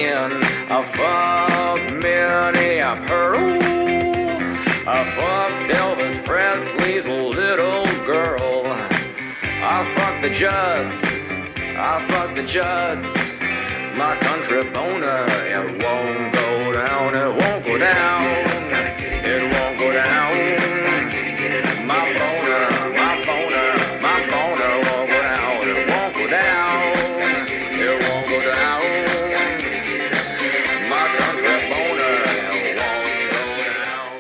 skin. I fucked Minnie, I've heard. Ooh, I fucked Elvis Presley's little girl. I fucked the Judds. I fucked the Judds. My country boner, it won't go down. It won't go down. It won't go down. My boner, my boner, my boner won't go down. It won't go down. It won't go down. My country boner, it won't go down.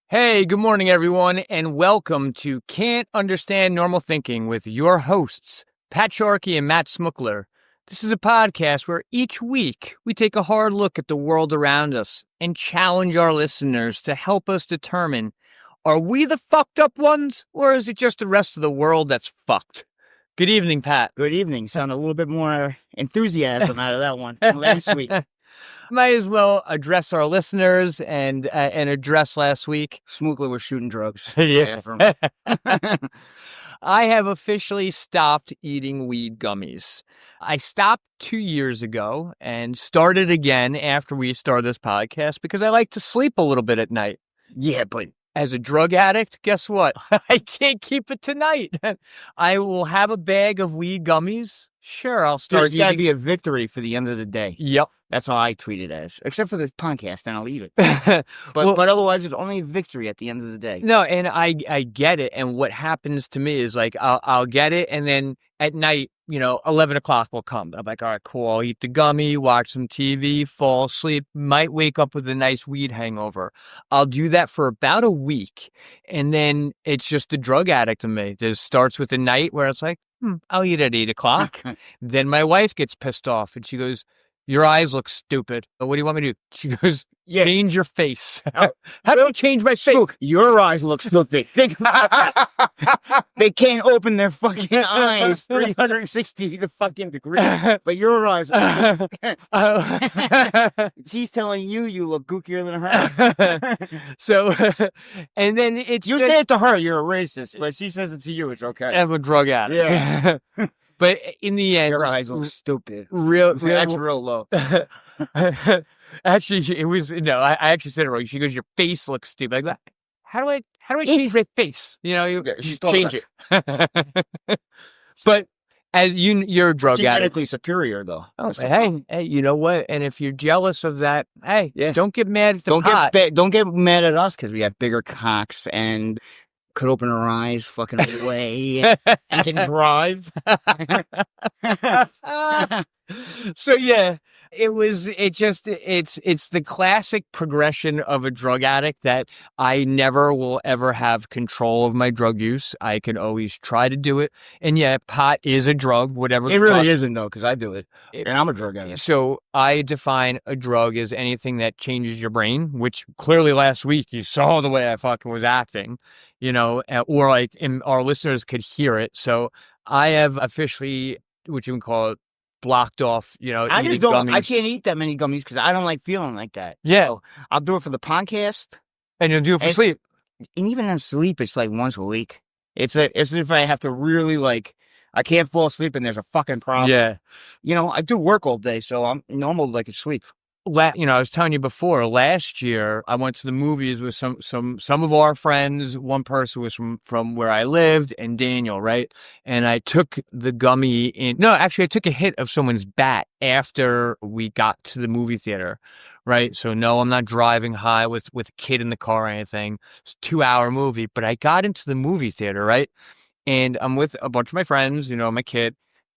Hey, good morning, everyone, and welcome to Can't Understand Normal Thinking with your hosts, Pat Sharkey and Matt Smookler. This is a podcast where each week we take a hard look at the world around us and challenge our listeners to help us determine, are we the fucked up ones, or is it just the rest of the world that's fucked? Good evening, Pat. Good evening. Sound a little bit more enthusiasm out of that one than last week. Might as well address our listeners and address last week. Smookler was shooting drugs. Yeah. I have officially stopped eating weed gummies. I stopped 2 years ago and started again after we started this podcast because I like to sleep a little bit at night. Yeah, but as a drug addict, guess what? I can't keep it tonight. I will have a bag of weed gummies. Sure, I'll start it's got to be a victory for the end of the day. Yep. That's how I treat it as. Except for the podcast, then I'll eat it. But otherwise, it's only a victory at the end of the day. No, and I get it. And what happens to me is like I'll get it, and then at night, 11 o'clock will come. I'm like, all right, cool. I'll eat the gummy, watch some TV, fall asleep, might wake up with a nice weed hangover. I'll do that for about a week, and then it's just a drug addict to me. It starts with the night where it's like, I'll eat at 8 o'clock. Then my wife gets pissed off, and she goes, your eyes look stupid. What do you want me to do? She goes, change your face. How do you change my face? Look, your eyes look stupid. They can't open their fucking eyes 360 the fucking degrees. But your eyes she's telling you look gookier than her. So, and then it's... You say it to her, you're a racist. But she says it to you, it's okay. I'm a drug addict. Yeah. But in the end, your eyes look stupid. That's real low. Actually, it was I actually said it wrong. She goes, "Your face looks stupid." Like, how do I change my face? You change it. But as you're a drug addict, genetically superior though. Oh, hey, you know what? And if you're jealous of that, don't get mad at the pot. Don't get mad at us because we have bigger cocks and could open her eyes fucking away and can drive. So yeah, it's the classic progression of a drug addict that I never will ever have control of my drug use. I can always try to do it. And yeah, pot is a drug, whatever. It really isn't though, because I do it. And I'm a drug addict. So I define a drug as anything that changes your brain, which clearly last week you saw the way I fucking was acting, or like our listeners could hear it. So I have officially, what you can call it, blocked off, I just don't, gummies. I can't eat that many gummies because I don't like feeling like that. Yeah. So I'll do it for the podcast. And you'll do it for sleep. And even in sleep, it's like once a week. It's as if I have to really I can't fall asleep and there's a fucking problem. Yeah. I do work all day, so I'm normal to sleep. I was telling you before, last year, I went to the movies with some of our friends. One person was from where I lived, and Daniel, right? And I took the gummy I took a hit of someone's bat after we got to the movie theater, right? So no, I'm not driving high with a kid in the car or anything. It's a 2-hour movie, but I got into the movie theater, right? And I'm with a bunch of my friends, my kid,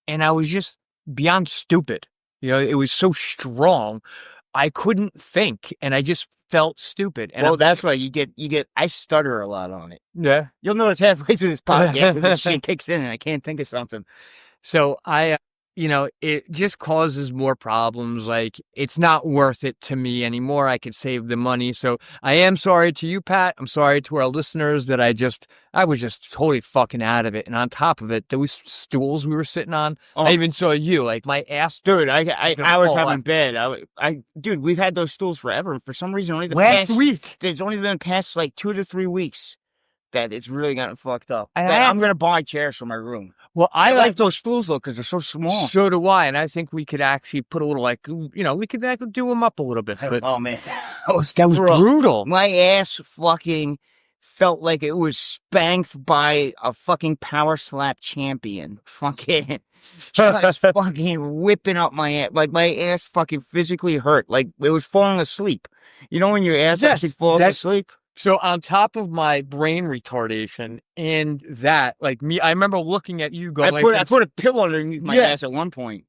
and I was just beyond stupid. It was so strong. I couldn't think, and I just felt stupid. And that's right. You get. I stutter a lot on it. Yeah. You'll notice halfway through this podcast, this shit kicks in, and I can't think of something. So it just causes more problems. Like, it's not worth it to me anymore. I could save the money. So I am sorry to you, Pat. I'm sorry to our listeners that I was just totally fucking out of it. And on top of it, those stools we were sitting on, I even saw you, like my ass. Dude, I was having bed. Dude, we've had those stools forever. For some reason, only last week. There's only been past like 2 to 3 weeks that it's really gotten fucked up. And I'm going to buy chairs for my room. Well, I like those stools, though, because they're so small. So do I. And I think we could actually put a little, like, we could like, do them up a little bit. But Oh, man. that was brutal. My ass fucking felt like it was spanked by a fucking power slap champion. Fucking just fucking whipping up my ass. Like, my ass fucking physically hurt. Like, it was falling asleep. You know when your ass actually falls asleep? So on top of my brain retardation and that, like me, I remember looking at you going, I put a pillow underneath my ass at one point.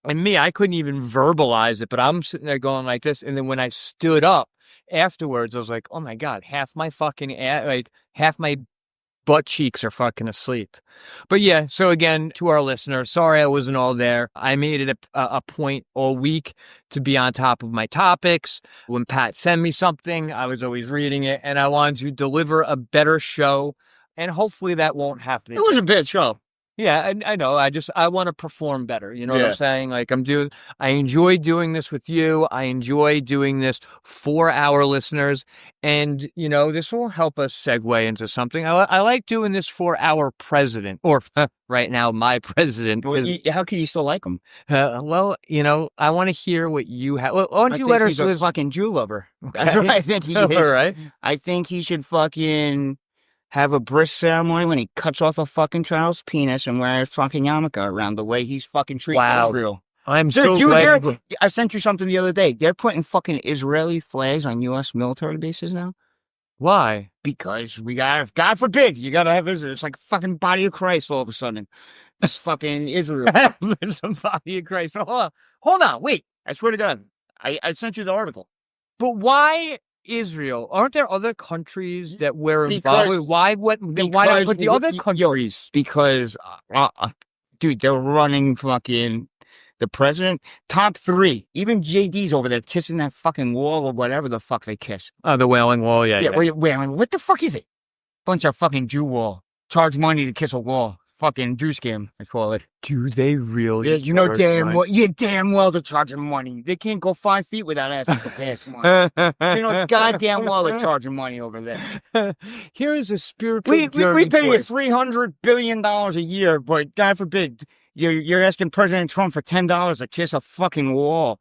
And me, I couldn't even verbalize it, but I'm sitting there going like this. And then when I stood up afterwards, I was like, oh my God, half my fucking ass, like half my butt cheeks are fucking asleep. But yeah, so again, to our listeners, sorry I wasn't all there. I made it a point all week to be on top of my topics. When Pat sent me something, I was always reading it, and I wanted to deliver a better show, and hopefully that won't happen. It was a bad show. Yeah, I know. I want to perform better. You know what I'm saying? Like I enjoy doing this with you. I enjoy doing this for our listeners. And, this will help us segue into something. I like doing this for our president, or right now, my president. Well, how can you still like him? I want to hear what you have. Why don't you let us? He's a fucking Jew lover. That's what I think he is. All right. I think he should fucking have a bris ceremony when he cuts off a fucking child's penis and wear a fucking yarmulke around the way he's fucking treating Israel. I'm so glad. I sent you something the other day. They're putting fucking Israeli flags on U.S. military bases now. Why? Because we got, God forbid, you got to have Israel. It's like a fucking body of Christ all of a sudden. It's fucking Israel. It's a body of Christ. Hold on, wait. I swear to God. I sent you the article. But why Israel? Aren't there other countries that we're involved with? Why not put the other countries? Because, dude, they're running fucking the president. Top 3. Even JD's over there kissing that fucking wall or whatever the fuck they kiss. Oh, the Wailing Wall, yeah. Wait, what the fuck is it? Bunch of fucking Jew wall. Charge money to kiss a wall. Fucking Jew scam, I call it. Do they really? Yeah, you know damn well they're charging money. They can't go 5 feet without asking for gas money. You know goddamn well they're charging money over there. Here is a spiritual we pay you $300 billion a year, but God forbid you're asking President Trump for $10 to kiss a fucking wall.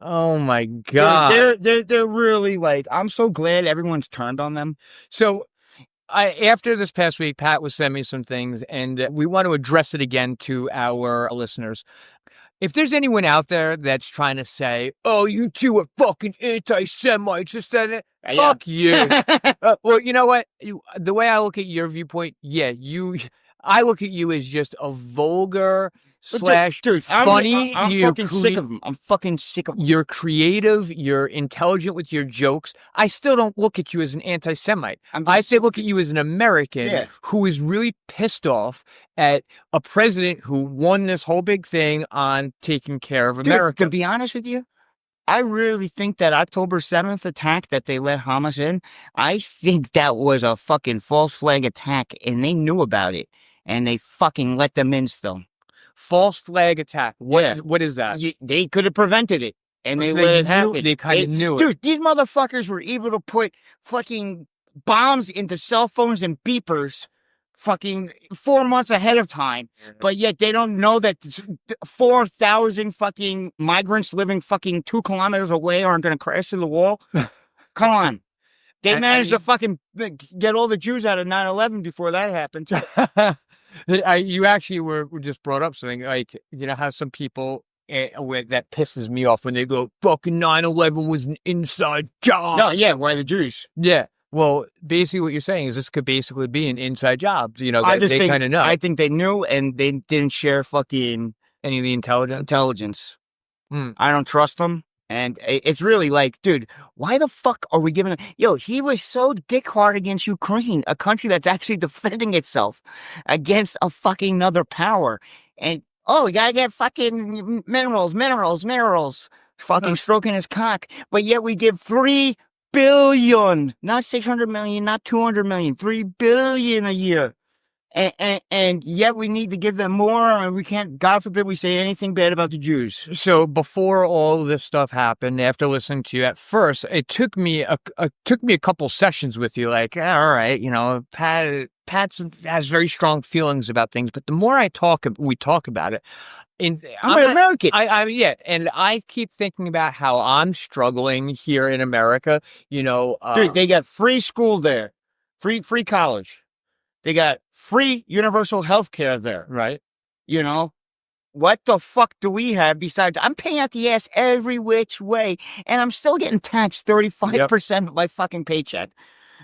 Oh my God. They're really like, I'm so glad everyone's turned on them. So after this past week, Pat was sending me some things, and we want to address it again to our listeners. If there's anyone out there that's trying to say, oh, you two are fucking anti-Semites, just that, fuck you. Well, you know what? The way I look at your viewpoint, I look at you as just a vulgar / funny. I'm fucking sick of them. I'm fucking sick of them. You're creative. You're intelligent with your jokes. I still don't look at you as an anti-Semite. I still look at you as an American who is really pissed off at a president who won this whole big thing on taking care of America. To be honest with you, I really think that October 7th attack that they let Hamas in, I think that was a fucking false flag attack, and they knew about it, and they fucking let them in still. False flag attack. What is that? They could have prevented it, and they let it happen. They kind of knew it. Dude, these motherfuckers were able to put fucking bombs into cell phones and beepers fucking 4 months ahead of time, but yet they don't know that 4,000 fucking migrants living fucking 2 kilometers away aren't going to crash through the wall. Come on. They managed to fucking get all the Jews out of 9/11 before that happened, too. You actually were just brought up something like, how some people that pisses me off when they go, fucking 9/11 was an inside job. No, yeah, why the Jews? Yeah. Well, basically what you're saying is this could basically be an inside job. They kind of know. I think they knew, and they didn't share fucking any of the intelligence. I don't trust them. And it's really like, dude, why the fuck are we giving him? Yo, he was so dick hard against Ukraine, a country that's actually defending itself against a fucking other power. And, we gotta get fucking minerals. Fucking stroking his cock. But yet we give $3 billion, not 600 million, not 200 million, $3 billion a year And yet we need to give them more, and we can't, God forbid we say anything bad about the Jews. So before all this stuff happened, after listening to you at first, it took me a couple sessions with you. Like, all right, you know, Pat has very strong feelings about things, but the more we talk about it, I'm an American. Yeah, and I keep thinking about how I'm struggling here in America. You know, Dude, they got free school there, free college. They got free universal health care there. right? You know, what the fuck do we have besides I'm paying out the ass every which way, and I'm still getting taxed 35% of my fucking paycheck.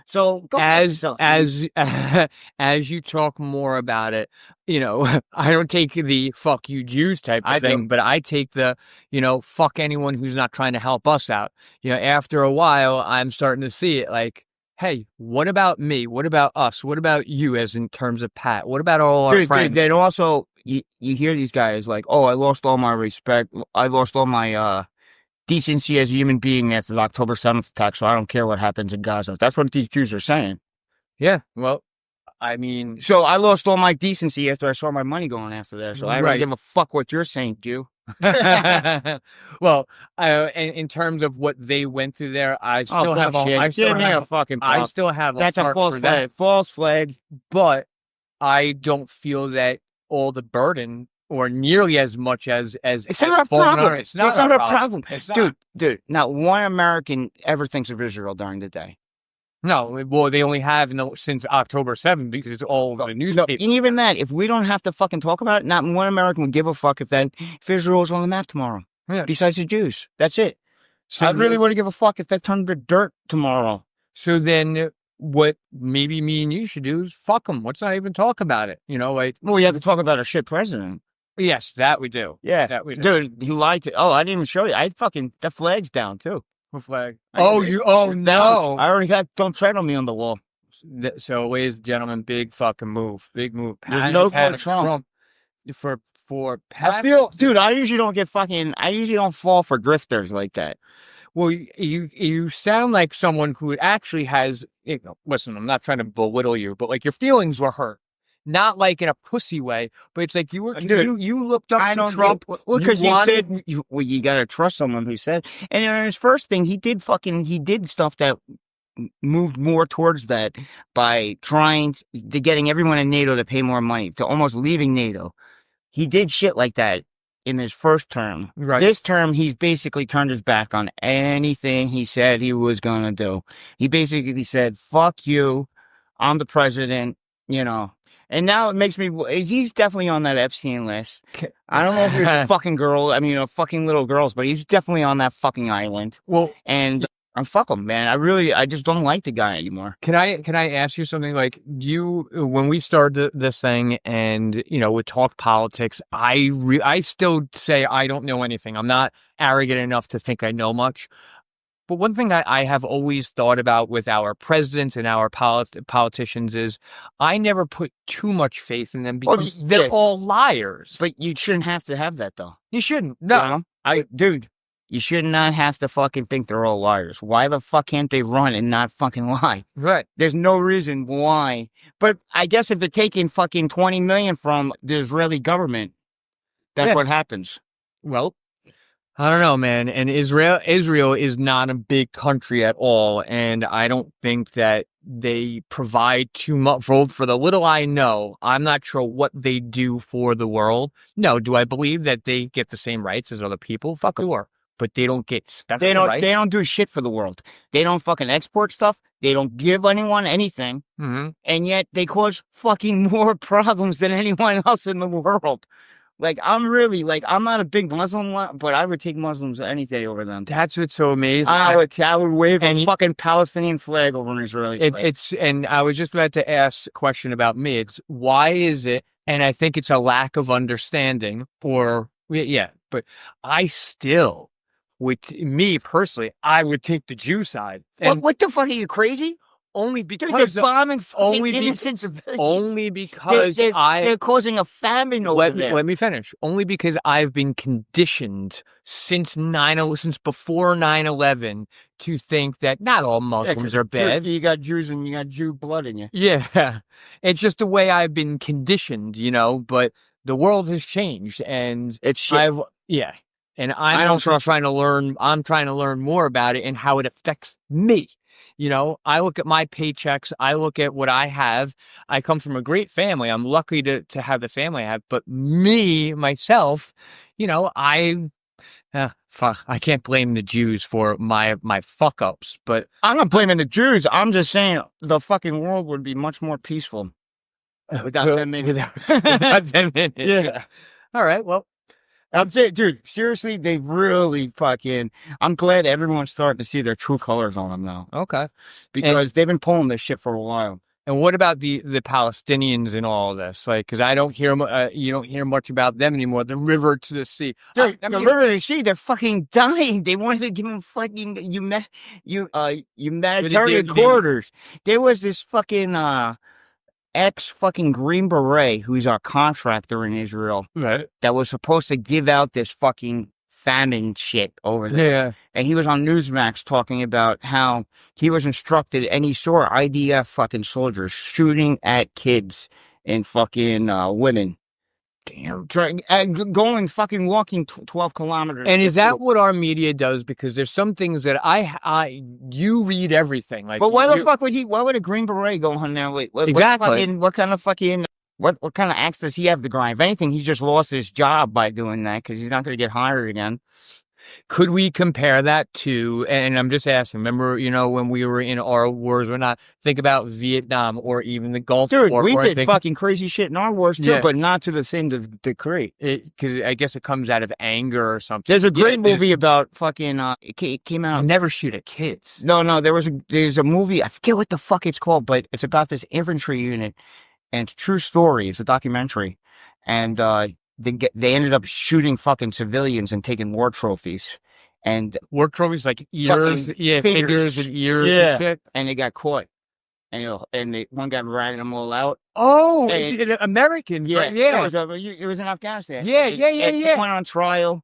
So go fuck yourself, dude. as you talk more about it, you know, I don't take the fuck you Jews type of thing, but I take the, you know, fuck anyone who's not trying to help us out. You know, after a while, I'm starting to see it like, hey, what about me? What about us? What about you as in terms of Pat? What about all our friends? Dude, then also, you hear these guys like, oh, I lost all my respect. I lost all my decency as a human being after the October 7th attack, so I don't care what happens in Gaza. That's what these Jews are saying. Yeah, well, I mean... So I lost all my decency after I saw my money going after that, so I don't give a fuck what you're saying, Jew. Well, in terms of what they went through there, I still have a fucking I still have that's a false flag. False flag. But I don't feel that all the burden or nearly as much as it's not a problem. It's not a problem. Dude. Not one American ever thinks of Israel during the day. No, well, they only have since October 7th because it's all over the newspaper. And even that, if we don't have to fucking talk about it, not one American would give a fuck if Israel was on the map tomorrow. Yeah. Besides the Jews. That's it. So I really wouldn't give a fuck if that turned to dirt tomorrow. So then what maybe me and you should do is fuck them. Let's not even talk about it. You know, like... Well, we have to talk about our shit president. Yes, that we do. Yeah. That we do. Dude, he lied to... Oh, I didn't even show you. The flag's down, too. What flag? No. I already got Don't Tread on Me on the wall. So, ladies and gentlemen, big fucking move. Big move. There's no Trump. For Pat. I feel... Dude, I usually don't fall for grifters like that. Well, you sound like someone who actually has... You know, listen, I'm not trying to belittle you, but like your feelings were hurt. Not like in a pussy way, but it's like you looked up to Trump. Well, because you said you got to trust someone who said. And in his first thing, he did stuff that moved more towards that by trying to getting everyone in NATO to pay more money, to almost leaving NATO. He did shit like that in his first term. Right. This term, he's basically turned his back on anything he said he was going to do. He basically said, "Fuck you, I'm the president," you know. And now it makes me... He's definitely on that Epstein list. I don't know if he's a fucking girl. I mean, fucking little girls, but he's definitely on that fucking island. Well... And fuck him, man. I just don't like the guy anymore. Can I ask you something? Like, when we started this thing and, you know, we talk politics, I still say I don't know anything. I'm not arrogant enough to think I know much. But one thing I have always thought about with our presidents and our politicians is I never put too much faith in them because they're all liars. But you shouldn't have to have that, though. You shouldn't. No. You know? You should not have to fucking think they're all liars. Why the fuck can't they run and not fucking lie? Right. There's no reason why. But I guess if they're taking fucking $20 million from the Israeli government, that's what happens. Well, I don't know, man. And Israel is not a big country at all. And I don't think that they provide too much for the little I know. I'm not sure what they do for the world. No, do I believe that they get the same rights as other people? Fuck sure. But they don't get special rights. They don't do shit for the world. They don't fucking export stuff. They don't give anyone anything. Mm-hmm. And yet they cause fucking more problems than anyone else in the world. Like, I'm not a big Muslim, but I would take Muslims any day over them. That's what's so amazing. I would wave a fucking Palestinian flag over an Israeli flag. And I was just about to ask a question about me. It's why is it, and I think it's a lack of understanding, but I still, with me personally, I would take the Jew side. What the fuck, are you crazy? only Dude, because they're bombing fucking only be- innocent civilians. only because They're causing a famine over there. let me finish. Only because I've been conditioned since since before 9/11 to think that not all Muslims are bad. You got Jews and you got Jew blood in you. Yeah, it's just the way I've been conditioned, but the world has changed, and It's shit. and I I'm don't also trust- trying to learn. I'm trying to learn more about it and how it affects me. I look at my paychecks. I look at what I have. I come from a great family. I'm lucky to have the family I have. But myself, I can't blame the Jews for my fuck ups. But I'm not blaming the Jews. I'm just saying the fucking world would be much more peaceful without them in it. without them in it. Yeah. All right. Well, I'm saying, dude, seriously, they really fucking. I'm glad everyone's starting to see their true colors on them now okay. because they've been pulling this shit for a while. And what about the Palestinians in all of this? Like, because I don't hear you don't hear much about them anymore. The river to the sea. Dude, the river to the sea, they're fucking dying. They wanted to give them fucking humanitarian corridors. There was this fucking ex-fucking Green Beret who's our contractor in Israel right that was supposed to give out this fucking famine shit over there. Yeah. And he was on Newsmax talking about how he was instructed and he saw IDF fucking soldiers shooting at kids and fucking women. Damn. Going fucking walking 12 kilometers. And is that what our media does? Because there's some things that you read everything. Like, but why the fuck why would a Green Beret go on there? Wait, exactly. What kind of acts does he have to grind? If anything, he's just lost his job by doing that because he's not going to get hired again. Could we compare that to, and I'm just asking, remember, when we were in our wars or not, think about Vietnam or even the Gulf Dude, War. we did fucking crazy shit in our wars too, but not to the same degree. Because I guess it comes out of anger or something. There's a great movie about fucking, it came out. You never shoot at kids. No, there's a movie, I forget what the fuck it's called, but it's about this infantry unit, and it's a true story. It's a documentary. And, they ended up shooting fucking civilians and taking war trophies. And war trophies like ears, fingers and ears and shit. And they got caught. And one guy ratted them all out. Oh, Americans, yeah, right? Yeah. It was in Afghanistan. Yeah. He went on trial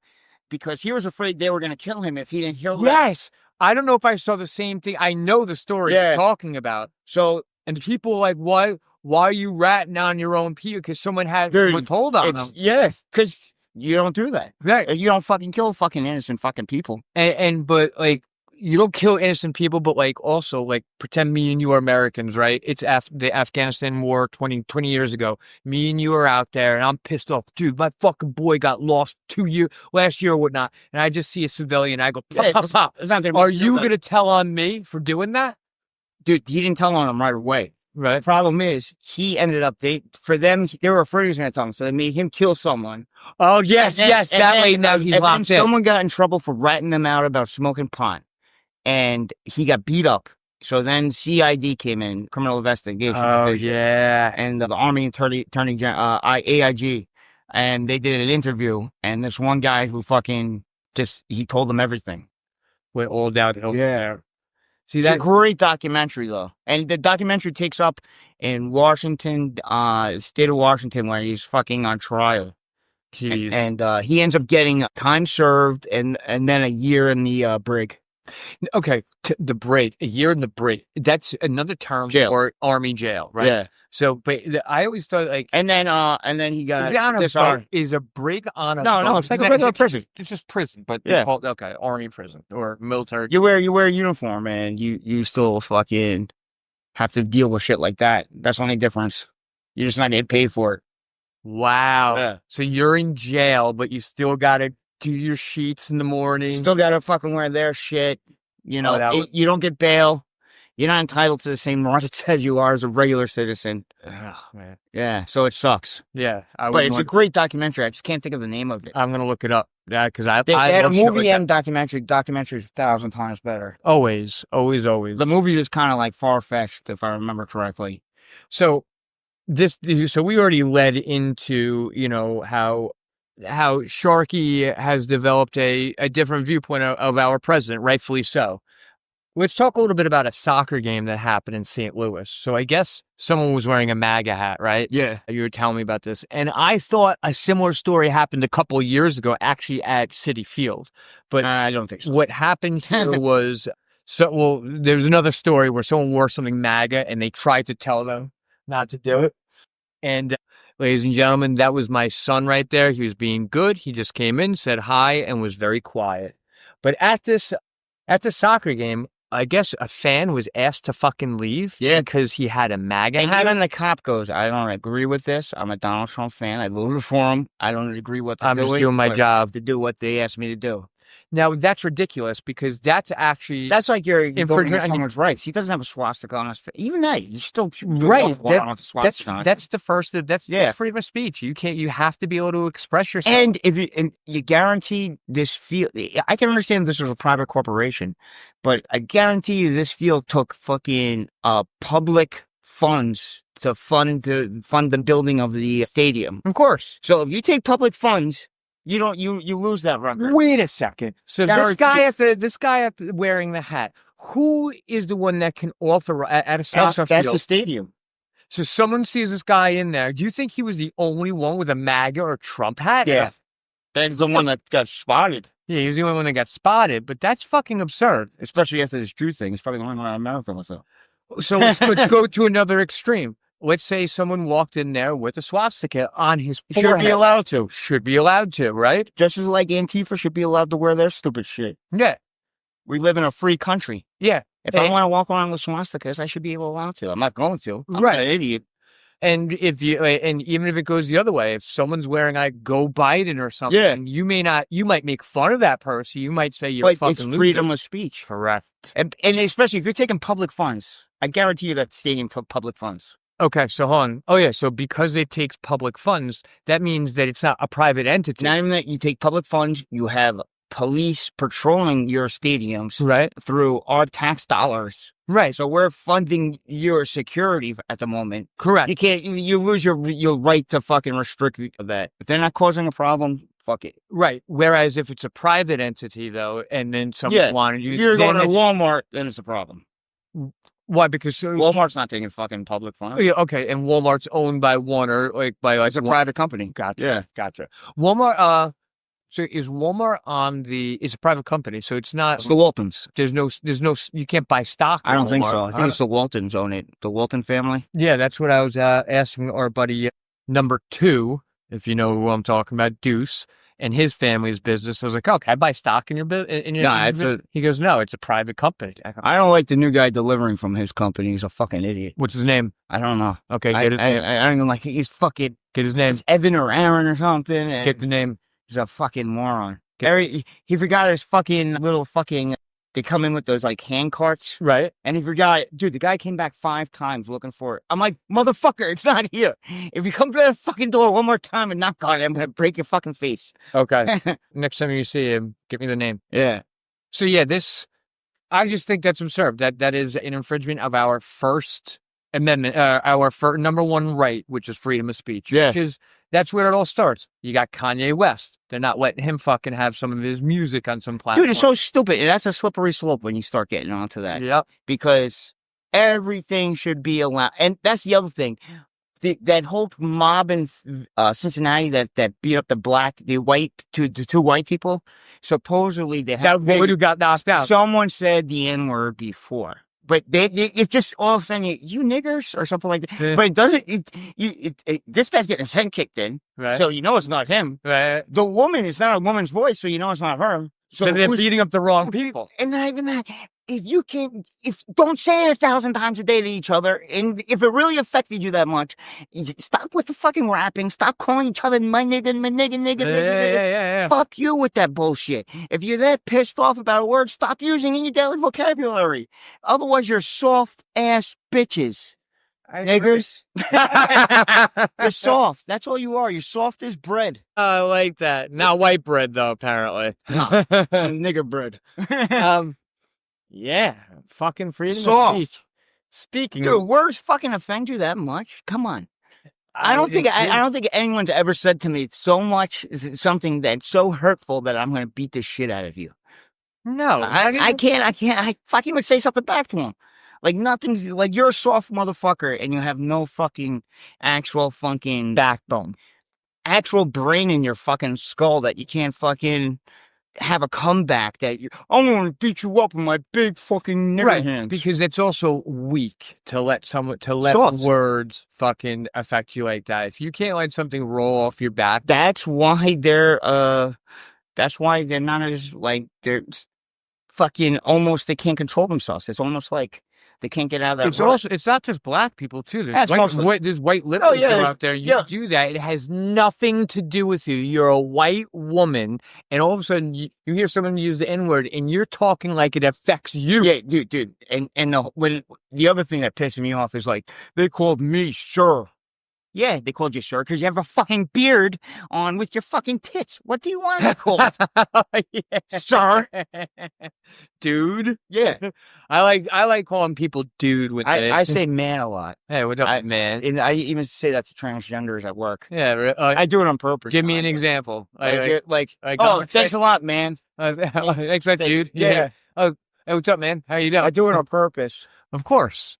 because he was afraid they were going to kill him if he didn't kill them. Yes. I don't know if I saw the same thing. I know the story you're talking about. So, and people are like, why are you ratting on your own people? Because someone was told on them. Yeah, because you don't do that. Right. You don't fucking kill fucking innocent fucking people. But like, you don't kill innocent people, but like also like pretend me and you are Americans, right? It's the Afghanistan war 20 years ago. Me and you are out there and I'm pissed off. Dude, my fucking boy got lost last year or whatnot. And I just see a civilian. I go, pop. Are you going to tell on me for doing that? Dude, he didn't tell on him right away. Right. The problem is, he ended up, they were afraid he was going to tell him, so they made him kill someone. Oh, yes. That way now he's locked in. Someone got in trouble for ratting them out about smoking pot, and he got beat up. So then CID came in, Criminal Investigation Division. Yeah. And the Army Attorney General, AIG, and they did an interview, and this one guy who fucking he told them everything. Went all downhill there. See, it's a great documentary, though. And the documentary takes up in Washington, state of Washington, where he's fucking on trial. Jeez. And he ends up getting time served and then a year in the brig. Okay, the brig, a year in the brig. That's another term for Army jail, right? Yeah. So, but I always thought like, and then he got disarmed. Is a brig on a no, it's like a regular prison. It's just prison, but they call it Army prison or military. You wear a uniform and you still fucking have to deal with shit like that. That's the only difference. You're just not getting paid for it. Wow. Yeah. So you're in jail, but you still got to do your sheets in the morning. Still got to fucking wear their shit. You don't get bail. You're not entitled to the same rights as you are as a regular citizen. Oh, man. Yeah, so it sucks. Yeah. But it's a great documentary. I just can't think of the name of it. I'm going to look it up. Yeah, because I had a movie and documentary. Documentary is 1,000 times better. Always. The movie is kind of like far-fetched, if I remember correctly. So we already led into, how Sharkey has developed a different viewpoint of our president, rightfully so. let's talk a little bit about a soccer game that happened in St. Louis. So I guess someone was wearing a MAGA hat, right? Yeah. You were telling me about this. And I thought a similar story happened a couple of years ago, actually at Citi Field. But I don't think so. what happened here was, there's another story where someone wore something MAGA and they tried to tell them not to do it. And ladies and gentlemen, that was my son right there. He was being good. He just came in, said hi, and was very quiet. But at the soccer game, I guess a fan was asked to fucking leave because he had a MAGA And hat. even the cop goes, I don't agree with this. I'm a Donald Trump fan. I voted for him. I don't agree with what they're I'm doing. just doing my but I job. have to do what they asked me to do. Now, that's ridiculous because that's actually... That's like you're going infringement against on someone's rights. He doesn't have a swastika on his face. Even that, you still... Right. That's the first... That's freedom of speech. You have to be able to express yourself. And you guarantee this field, I can understand this was a private corporation, but I guarantee you this field took fucking public funds to fund the building of the stadium. Of course. So if you take public funds, you lose that record. Wait a second. So this guy wearing the hat, who is the one that can authorize at a soccer That's field? the stadium. So someone sees this guy in there. Do you think he was the only one with a MAGA or Trump hat? Yeah. That's the one that got spotted. Yeah, he was the only one that got spotted, but that's fucking absurd. Especially after this Jew thing. It's probably the only one in America was so. So let's go to another extreme. Let's say someone walked in there with a swastika on his forehead. Should be allowed to. Should be allowed to, right? Just as like Antifa should be allowed to wear their stupid shit. Yeah. We live in a free country. Yeah. If I want to walk around with swastikas, I should be allowed to. I'm not going to. I'm Right. not an idiot. And even if it goes the other way, if someone's wearing like Go Biden or something, you might make fun of that person. You might say you're fucking it's freedom of speech. Correct. And especially if you're taking public funds, I guarantee you that stadium took public funds. Okay, so hold on. Oh yeah, so because it takes public funds, that means that it's not a private entity. Not even that you take public funds, you have police patrolling your stadiums Right. through our tax dollars. Right. So we're funding your security at the moment. Correct. You lose your right to fucking restrict that. If they're not causing a problem, fuck it. Right. Whereas if it's a private entity though, and then someone wanted you, you're going to Walmart, then it's a problem. Why? Because Walmart's not taking fucking public funds. Yeah, okay, and Walmart's owned by one or It's a private company. Gotcha. Yeah. Gotcha. Walmart. So is Walmart it's a private company, so it's not. It's the Waltons. There's no. You can't buy stock. I don't think Walmart. so. I think it's the Waltons own it. The Walton family. Yeah, that's what I was asking our buddy number 2, if you know who I'm talking about, Deuce, and his family's business. I was like, oh, can I buy stock in your business? He goes, no, it's a private company. I don't like the new guy delivering from his company. He's a fucking idiot. What's his name? I don't know. Okay, I don't even like. He's fucking. Get his name. It's Evan or Aaron or something. Get the name. He's a fucking moron. He forgot his fucking little fucking. They come in with those like hand carts. Right. And he forgot. Dude, the guy came back 5 times looking for it. I'm like, motherfucker, it's not here. If you come to that fucking door one more time and knock on it, I'm going to break your fucking face. Okay. Next time you see him, give me the name. Yeah. So yeah, I just think that's absurd. That is an infringement of our First Amendment, our number 1 right, which is freedom of speech. Yeah. That's where it all starts. You got Kanye West. They're not letting him fucking have some of his music on some platform. Dude, it's so stupid. And that's a slippery slope when you start getting onto that. Yep. Because everything should be allowed. And that's the other thing. That whole mob in Cincinnati that beat up the two white people, supposedly they have... That who got knocked out. Someone said the N-word before. But it's just all of a sudden, you niggers or something like that. Yeah. But it doesn't, this guy's getting his head kicked in. Right. So you know it's not him. Right. The woman is not a woman's voice, so you know it's not her. So they're beating up the wrong people. And not even that. Don't say it 1,000 times a day to each other. And if it really affected you that much, stop with the fucking rapping. Stop calling each other my nigga, nigga. Yeah. Fuck you with that bullshit. If you're that pissed off about a word, stop using it in your daily vocabulary. Otherwise, you're soft ass bitches. Niggers. You're soft. That's all you are. You're soft as bread. I like that. Not white bread, though, apparently. No, some nigger bread. Yeah, fucking freedom Soft. of speech. Speaking Dude, of, words fucking offend you that much? Come on. I don't think anyone's ever said to me so much something that's so hurtful that I'm going to beat the shit out of you. No, not I even- can't. I fucking would say something back to him. Like nothing's like you're a soft motherfucker and you have no fucking actual fucking backbone. actual brain in your fucking skull that you can't fucking have a comeback that I'm going to beat you up with my big fucking nigger hands. Because it's also weak to let Soft. words fucking affect you like that. If you can't let something roll off your back, That's why they're not as like they're fucking almost they can't control themselves. It's almost like they can't get out of that. it's rut. also it's not just black people too. There's That's mostly- there's white liberals yeah, out there. You yeah. do that, it has nothing to do with you. You're a white woman, and all of a sudden you hear someone use the N-word, and you're talking like it affects you. Yeah, dude. And the other thing that pisses me off is like they called me sir. Yeah, they called you sir because you have a fucking beard on with your fucking tits. What do you want to be called? Yeah. Sir? Dude. Yeah. I like calling people dude with I say man a lot. Hey, what up, man? And I even say that to transgenders at work. Yeah, I do it on purpose. give me an example. Like, I oh, got- thanks a lot, man. Thanks, that dude. Yeah. Hey, what's up, man? How you doing? I do it on purpose. Of course.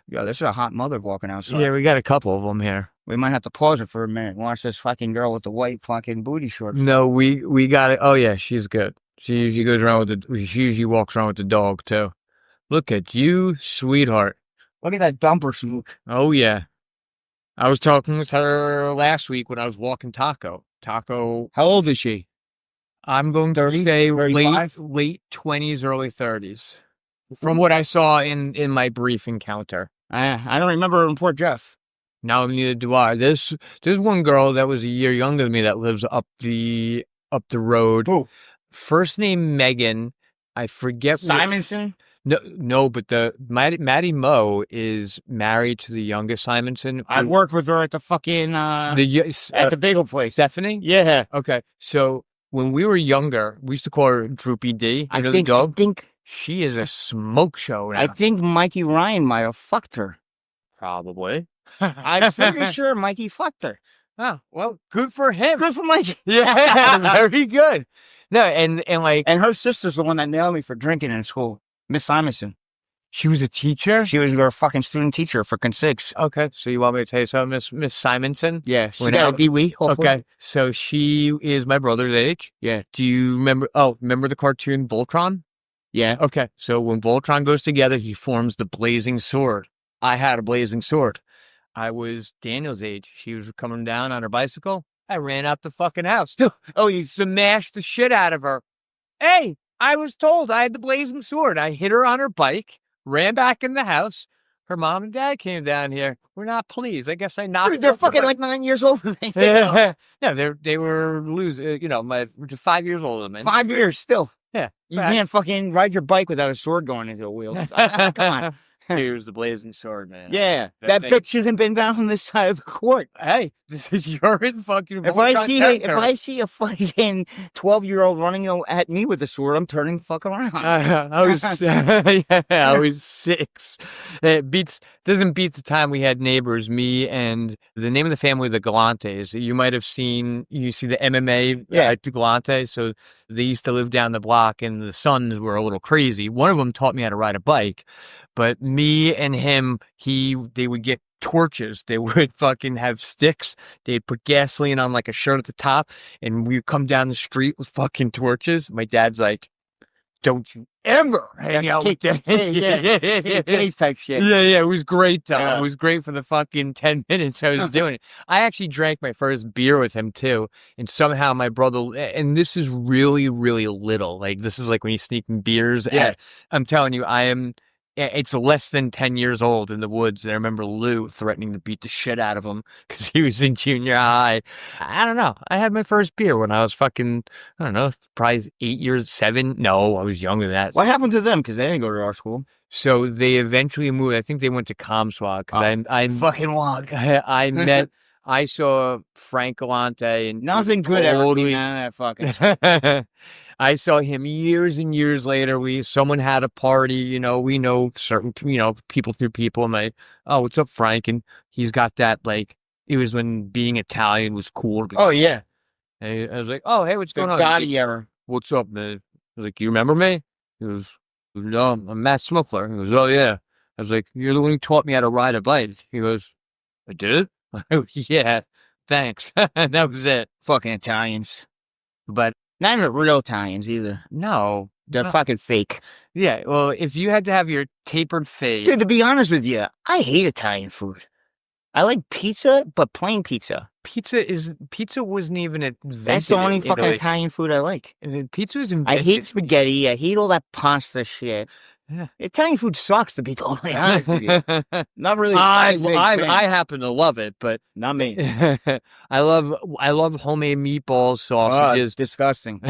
Yo, this is a hot mother walking outside. Yeah, we got a couple of them here. We might have to pause it for a minute. Watch this fucking girl with the white fucking booty shorts. No, we got it. Oh yeah, she's good. She usually goes around with she usually walks around with the dog too. Look at you, sweetheart. Look at that dumper smoke. Oh yeah. I was talking with her last week when I was walking Taco. Taco, How old is she? I'm going to 30, say 35? late 20s, early 30s. From what I saw in my brief encounter. I don't remember her in Port Jeff. Now neither do I. There's one girl that was a year younger than me that lives up the road. Who? First name Megan. I forget. Simonson? No, but the Maddie Moe is married to the youngest Simonson. I worked with her at the fucking at the bagel place. Stephanie. Yeah. Okay, so when we were younger, we used to call her Droopy D. You know the I dog? think She is a smoke show now. I think Mikey Ryan might have fucked her. Probably. I'm pretty sure Mikey fucked her. Oh, well, good for him. Good for Mikey. Yeah, very good. No, and like, And her sister's the one that nailed me for drinking in school. Miss Simonson. she was a teacher. She was our fucking student teacher for Con-6. Okay, so you want me to tell you something, Miss Simonson? Yeah. She When got I- a DWE, hopefully. Okay, so she is my brother's age. Yeah. Do you remember? Oh, remember the cartoon Voltron? Yeah. Okay, so when Voltron goes together, he forms the blazing sword. I had a blazing sword. I was Daniel's age. She was coming down on her bicycle. I ran out the fucking house. Oh, you smashed the shit out of her. Hey, I was told I had the blazing sword. I hit her on her bike, ran back in the house. Her mom and dad came down here. We're not pleased. I guess I knocked. Dude, they're off the fucking bike. like 9 years old. Yeah. No, they were losing. You know, 5 years older than me. 5 years still. Yeah. You can't fucking ride your bike without a sword going into the wheels. Come on. Here's the blazing sword, man. Yeah. That That thing- bitch shouldn't been down on this side of the court. Hey, this is your fucking. If I see a fucking 12-year-old running at me with a sword, I'm turning the fuck around. I was yeah, I was 6. It doesn't beat the time we had neighbors. Me and the name of the family, the Galantes. You might have seen. You see the MMA, Yeah. the Galante. So they used to live down the block, and the sons were a little crazy. One of them taught me how to ride a bike, but me and him, they would get torches. They would fucking have sticks. They'd put gasoline on like a shirt at the top, and we'd come down the street with fucking torches. My dad's like, "Don't you ever hang out with that." Case type shit. Yeah, it was great. Yeah. It was great for the fucking 10 minutes I was doing it. I actually drank my first beer with him too, and somehow my brother. And this is really, really little. Like this is like when you sneak in beers. Yeah. I'm telling you, it's less than 10 years old in the woods. And I remember Lou threatening to beat the shit out of him because he was in junior high. I don't know. I had my first beer when I was fucking, I don't know, probably 8 years, 7. No, I was younger than that. What happened to them? Because they didn't go to our school. So they eventually moved. I think they went to Comswag because I Fucking walk. I saw Frank Galante and Nothing good ever totally- came out of that fucking. I saw him years and years later. Someone had a party, you know, we know certain, you know, people through people. And oh, what's up, Frank? And he's got that, like, it was when being Italian was cool. Oh, yeah. And I was like, oh, hey, what's The going on? Gotti era. What's up, man? I was like, you remember me? He goes, no, I'm Matt Smookler. He goes, oh, yeah. I was like, you're the one who taught me how to ride a bike. He goes, I did? I go, yeah, thanks. And that was it. Fucking Italians. But Not even real Italians either. no. They're fucking fake. Yeah, well, if you had to have your tapered fade. Dude, to be honest with you, I hate Italian food. I like pizza, but plain pizza. Pizza wasn't even invented. That's the only in fucking Italy. Italian food I like. Pizza was I invented. hate spaghetti. I hate all that pasta shit. Yeah. Italian food sucks, to be totally honest with you. Not really. I happen to love it, but not me. I love homemade meatballs, sausages. It's disgusting.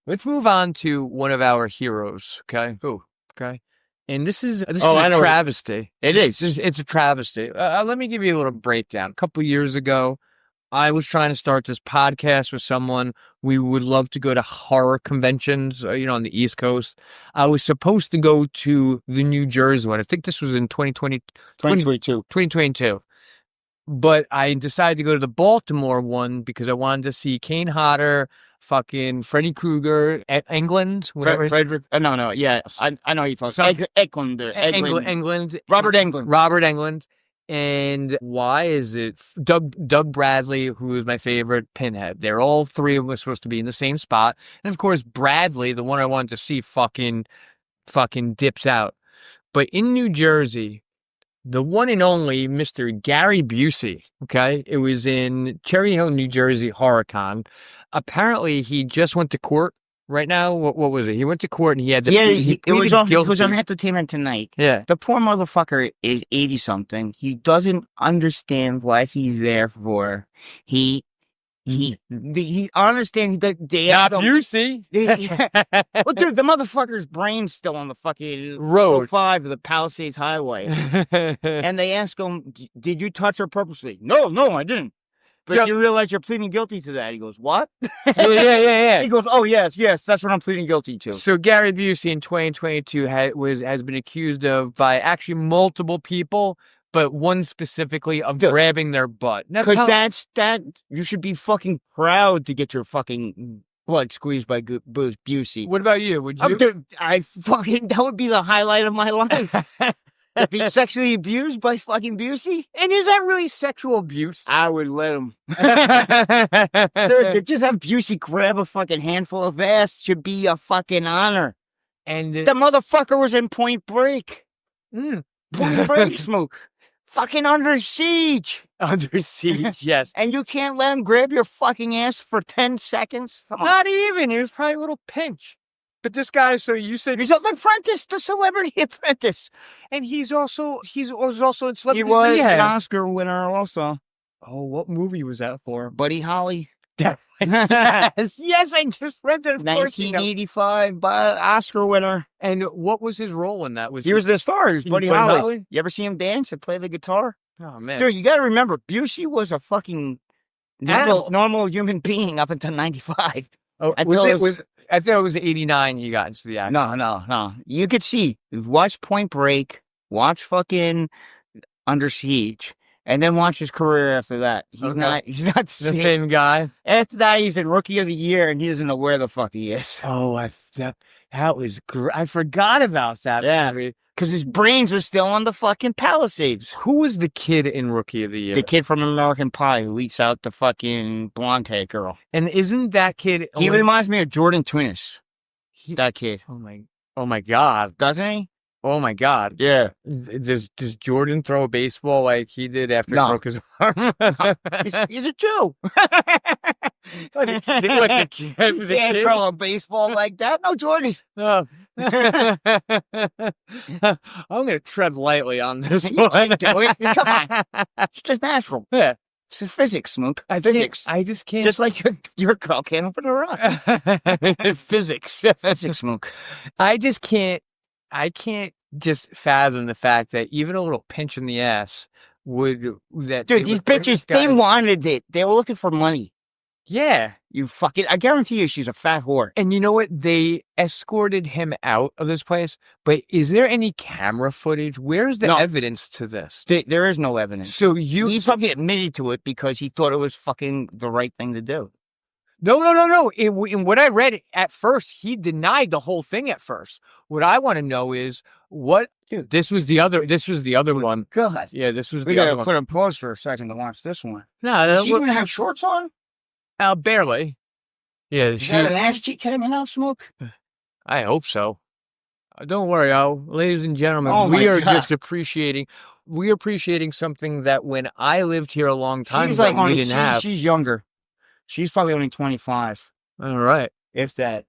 Let's move on to one of our heroes. Okay. Who? Okay. And this is a I know. travesty. It is. It's a travesty. Let me give you a little breakdown. A couple years ago, I was trying to start this podcast with someone. We would love to go to horror conventions, on the East Coast. I was supposed to go to the New Jersey one. I think this was in 2022. But I decided to go to the Baltimore one because I wanted to see Kane Hodder, fucking Freddy Krueger, Englund, whatever. Frederick. No. Yeah, I know you talking. Eklund. Englund. Robert Englund. And why is it Doug Bradley, who is my favorite, Pinhead? They're all three of us supposed to be in the same spot. And of course, Bradley, the one I wanted to see, fucking dips out. But in New Jersey, the one and only Mr. Gary Busey, okay? It was in Cherry Hill, New Jersey, HorrorCon. Apparently, he just went to court right now. What was it? He went to court and he had to it was on Entertainment Tonight. Yeah. The poor motherfucker is 80-something. He doesn't understand what he's there for. He understands that they Not Busey. Well, dude, the motherfucker's brain's still on the fucking road 5 of the Palisades Highway. And they ask him, did you touch her purposely? No, I didn't. But you realize you're pleading guilty to that. He goes, what? Yeah. He goes, oh, yes, that's what I'm pleading guilty to. So Gary Busey in 2022 has been accused of by actually multiple people, but one specifically of grabbing their butt. Because you should be fucking proud to get your fucking blood squeezed by Busey. What about you? Would you? That would be the highlight of my life. To be sexually abused by fucking Busey? And is that really sexual abuse? I would let him. Dude, to just have Busey grab a fucking handful of ass should be a fucking honor. And the motherfucker was in Point Break. Point Break, Smoke. Fucking under siege. Under siege, yes. And you can't let him grab your fucking ass for 10 seconds? Not even. It was probably a little pinch. But this guy, so you said he's an apprentice, the Celebrity Apprentice, and he was also in Celebrity. He was an Oscar winner, also. Oh, what movie was that for? Buddy Holly. Yes, I just read that. 1985 Oscar winner. And what was his role in that? He was the star. He was Buddy Holly. You ever see him dance and play the guitar? Oh man, dude, you got to remember, Busey was a fucking normal human being up until 95. Oh, I thought it was 89 he got into the act. No. You could see, watch Point Break, watch fucking Under Siege, and then watch his career after that. He's not the same guy. After that, he's in Rookie of the Year, and he doesn't know where the fuck he is. Oh, that was great. I forgot about that. Yeah. Because his brains are still on the fucking Palisades. Who was the kid in Rookie of the Year? The kid from American Pie who eats out the fucking blonde-haired girl. And isn't that kid... He reminds me of Jordan Twinnis. That kid. Oh my God. Doesn't he? Oh my God. Yeah. Does Jordan throw a baseball like he did after he broke his arm? No. He's a Jew. He can't throw a baseball like that. No, Jordan. No. I'm going to tread lightly on this one. Do it. Come on. It's just natural. Yeah. It's physics, Smook. Physics. I just can't. Just like your girl can't open her eyes. Physics, Smook. I can't just fathom the fact that even a little pinch in the ass would... Dude, these bitches, they wanted it. They were looking for money. Yeah. I guarantee you she's a fat whore. And you know what? They escorted him out of this place, but is there any camera footage? Where's the evidence to this? There is no evidence. So he fucking admitted to it because he thought it was fucking the right thing to do. No. In what I read at first, he denied the whole thing at first. What I want to know is what. Dude. This was the other one. God. Yeah, this was We the other gotta one. put a pause for a second to watch this one. No, Does she even have shorts on? barely. Yeah, Is that an ass cheek hanging out, Smoke? I hope so. Don't worry, ladies and gentlemen. Oh we my are God. just appreciating. We're appreciating something that when I lived here a long time She's ago, like we only, didn't have. she's younger. She's probably only 25, All right. if that.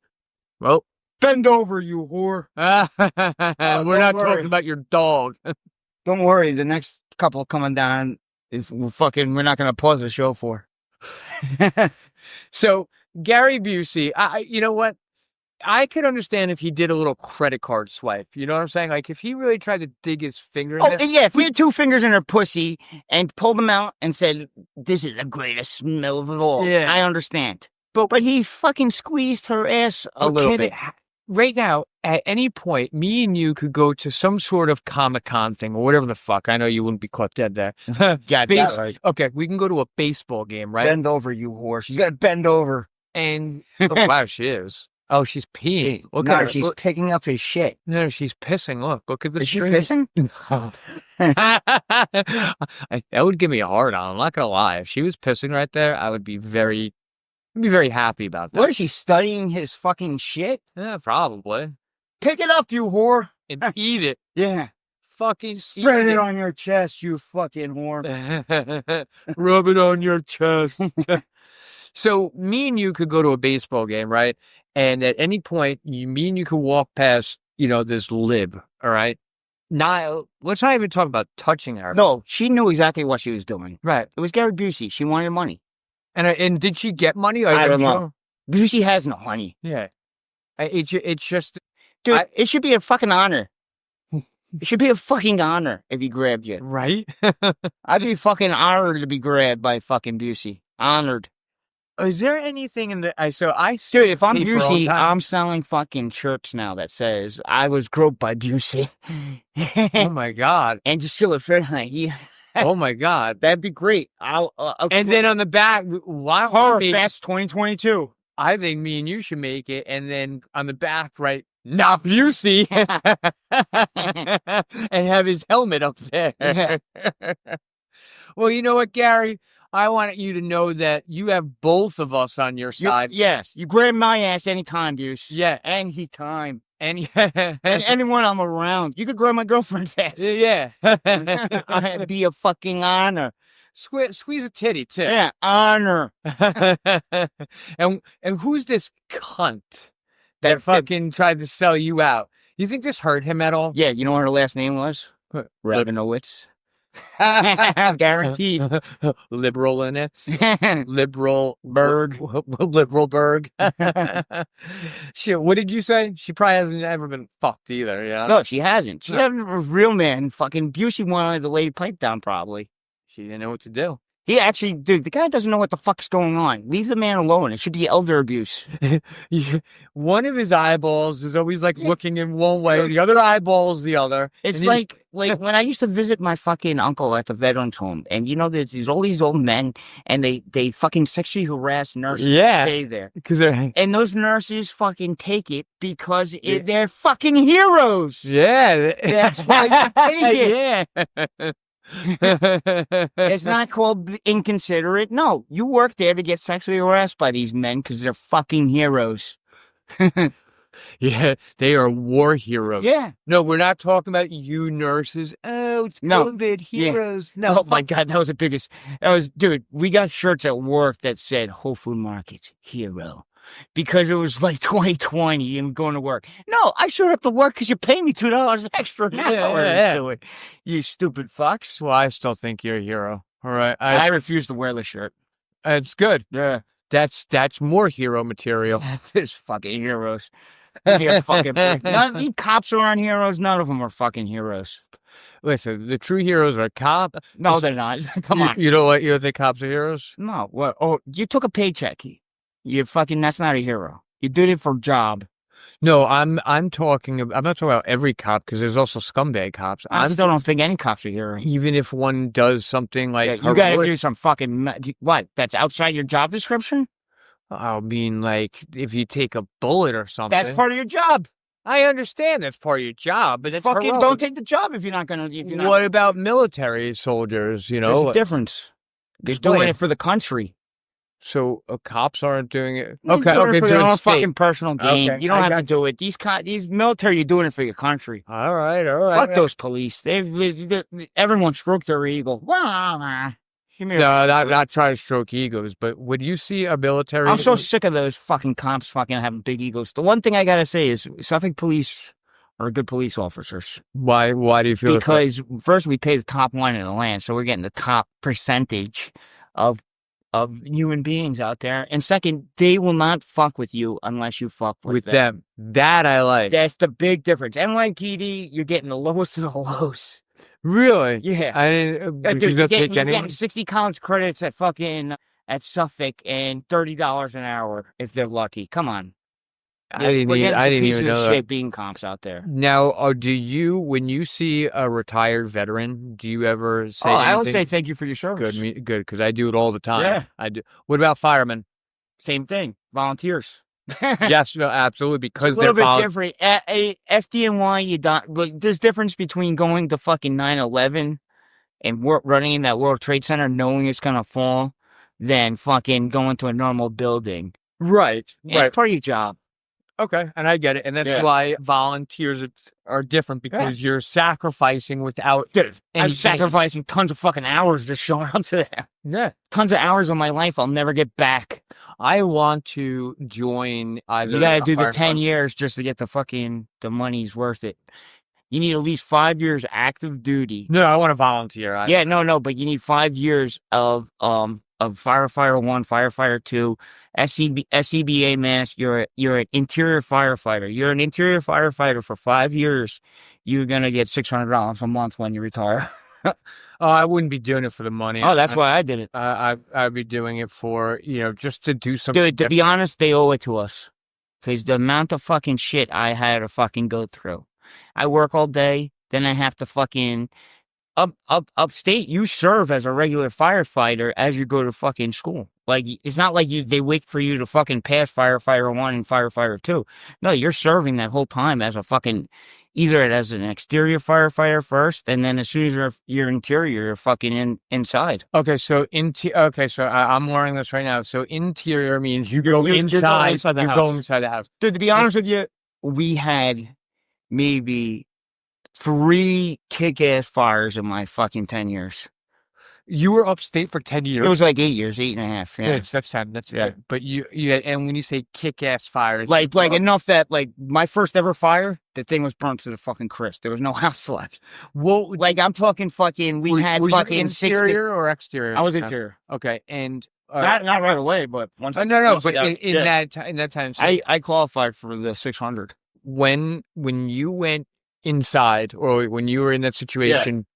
Well, Bend over, you whore. we're not worry. talking about your dog. Don't worry, the next couple coming down is we're not gonna pause the show for. So Gary Busey, you know what? I could understand if he did a little credit card swipe. You know what I'm saying? Like if he really tried to dig his finger in Oh, there. yeah, if he had 2 fingers in her pussy and pulled them out and said, "This is the greatest smell of all," Yeah. I understand. But he fucking squeezed her ass a little bit. Right now, at any point, me and you could go to some sort of Comic-Con thing or whatever the fuck. I know you wouldn't be caught dead there. Yeah, that's right. Okay, we can go to a baseball game, right? Bend over, you whore. She's got to bend over. And oh, wow, she is. Oh, she's peeing. Look No, at her. she's Look- picking up his shit. No, she's pissing. Look at the Is she string. pissing? That would give me a hard on. I'm not gonna lie. If she was pissing right there, I would be very happy about that. What is she studying his fucking shit? Yeah, probably. Pick it up, you whore. And eat it. Yeah. Fucking Spread eat it on your chest, you fucking whore. Rub it on your chest. So me and you could go to a baseball game, right? And at any point, me and you could walk past, this lib, all right? Let's not even talk about touching her. No, she knew exactly what she was doing. Right. It was Gary Busey. She wanted money. And did she get money? I don't know. Busey has no money. Yeah. It's just... Dude, it should be a fucking honor. It should be a fucking honor if he grabbed you. Right? I'd be fucking honored to be grabbed by fucking Busey. Honored. Is there anything in the... Dude, if I'm paper all the Busey, time. I'm selling fucking shirts now that says, "I was groped by Busey." Oh my God. And just show it for yeah. Oh my God. That'd be great. I'll And then on the back, why don't Horror we make... Fest 2022. I think me and you should make it, and then on the back, right, not Busey, and have his helmet up there. Yeah. Well, you know what, Gary? I want you to know that you have both of us on your side. Yes, you grab my ass anytime, Busey. Yeah. Anytime. And And anyone I'm around. You could grab my girlfriend's ass. yeah. It'd be a fucking honor. Squeeze a titty, too. Yeah, honor. And who's this cunt that fucking tried to sell you out? You think this hurt him at all? Yeah, you know what her last name was? Rabinowitz. Guaranteed. Liberal in it. Liberal Berg. Liberal Berg. Shit, what did you say? She probably hasn't ever been fucked either, yeah? No, she hasn't. She hasn't a real man. Fucking Busey wanted to lay the pipe down, probably. She didn't know what to do. He actually, dude, the guy doesn't know what the fuck's going on. Leave the man alone. It should be elder abuse. Yeah. One of his eyeballs is always like looking in one way, the other eyeball's the other. It's And like when I used to visit my fucking uncle at the veterans home, and there's all these old men, and they fucking sexually harass nurses. Yeah. Stay there. Because they're... And those nurses fucking take it because they're fucking heroes. Yeah. That's why you take it. Yeah. It's not called inconsiderate. No, you work there to get sexually harassed by these men because they're fucking heroes. Yeah, they are war heroes. Yeah. No, we're not talking about you nurses. Oh, it's No. COVID Yeah. heroes. No, Oh my God, that was the biggest. Dude, we got shirts at work that said Whole Food Market's hero. Because it was like 2020 and going to work. No, I showed up to work because you pay me $2 extra an hour to do it. You stupid fucks. Well, I still think you're a hero. All right. I refuse to wear the shirt. It's good. Yeah. That's more hero material. There's fucking heroes. None of these cops aren't heroes. None of them are fucking heroes. Listen, the true heroes are cops. No, they're not. Come on. You know what? You don't think cops are heroes? No. What? Oh, you took a paycheck. That's not a hero. You did it for a job. No, I'm not talking about every cop because there's also scumbag cops. I still don't think any cops are heroes. Even if one does something like You got to do some fucking what? That's outside your job description. I mean, like, if you take a bullet or something. That's part of your job. I understand that's part of your job, but it's Fucking heroic. don't take the job if you're not gonna. What about military soldiers, you There's know? a difference. They're Explain. doing it for the country. So cops aren't doing it? They're Okay, doing okay, it for doing their own state. fucking personal gain. Okay, You don't I have got to do it. These military, you're doing it for your country. All right, all right. Fuck those police. Everyone stroke their ego. Give me a- No, not trying to stroke egos, but would you see a military? I'm so sick of those fucking cops fucking having big egos. The one thing I gotta say is Suffolk police are good police officers. Why do you feel that? Because first we pay the top one in the land, so we're getting the top percentage of human beings out there. And second, they will not fuck with you unless you fuck with them. That I like. That's the big difference. NYPD, you're getting the lowest of the lows. Really? Yeah. I didn't. Dude, Because they'll take you're anyone. getting 60 college credits at fucking at Suffolk and $30 an hour if they're lucky. Come on. I didn't We're getting some even pieces know of that. shit being comps out there. Now, do you, when you see a retired veteran, do you ever say I would anything? say thank you for your service. Good, because I do it all the time. Yeah. I do. What about firemen? Same thing. Volunteers. Yes, no, absolutely, because It's a little they're bit different. FDNY, you don't. But there's difference between going to fucking 9/11 and running in that World Trade Center, knowing it's gonna fall, than fucking going to a normal building. Right. It's part of your job. Okay, and I get it, and that's Yeah. why volunteers are different because you're sacrificing without. Dude, I'm any sacrificing tons of fucking hours just showing up to that. Yeah, Tons of hours of my life I'll never get back. I want to join either. You gotta a do the fire 10 department- years just to get the money's worth it. You need at least 5 years active duty. No, I want to volunteer. Yeah, no, but you need 5 years of firefighter 1, firefighter 2, SCBA mass. You're an interior firefighter. You're an interior firefighter for 5 years. You're gonna get $600 a month when you retire. I wouldn't be doing it for the money. Oh, that's why I did it. I'd be doing it for, just to do something. Dude, to be honest, they owe it to us. Because the amount of fucking shit I had to fucking go through. I work all day, then I have to fucking upstate. You serve as a regular firefighter as you go to fucking school. Like, it's not like they wait for you to fucking pass firefighter 1 and firefighter 2. No, you're serving that whole time as a fucking, either as an exterior firefighter first, and then as soon as you're interior, you're fucking inside. Okay, so I'm learning this right now. So interior means you go you're inside. inside the You're house. going inside the house. Dude, to be honest with you, we had maybe 3 kick-ass fires in my fucking 10 years. You were upstate for 10 years. It was like 8 years, 8.5. Yeah. That's 10. That's Yeah. good. But you and when you say kick-ass fires, Like enough that like my first ever fire, the thing was burnt to the fucking crisp. There was no house left. well, Like I'm talking fucking. We had were fucking you 60. interior or exterior? I was interior. Okay, and Not right away, but once. no, but yeah, in yeah. that time, so I qualified for the 600. when you went inside or when you were in that situation,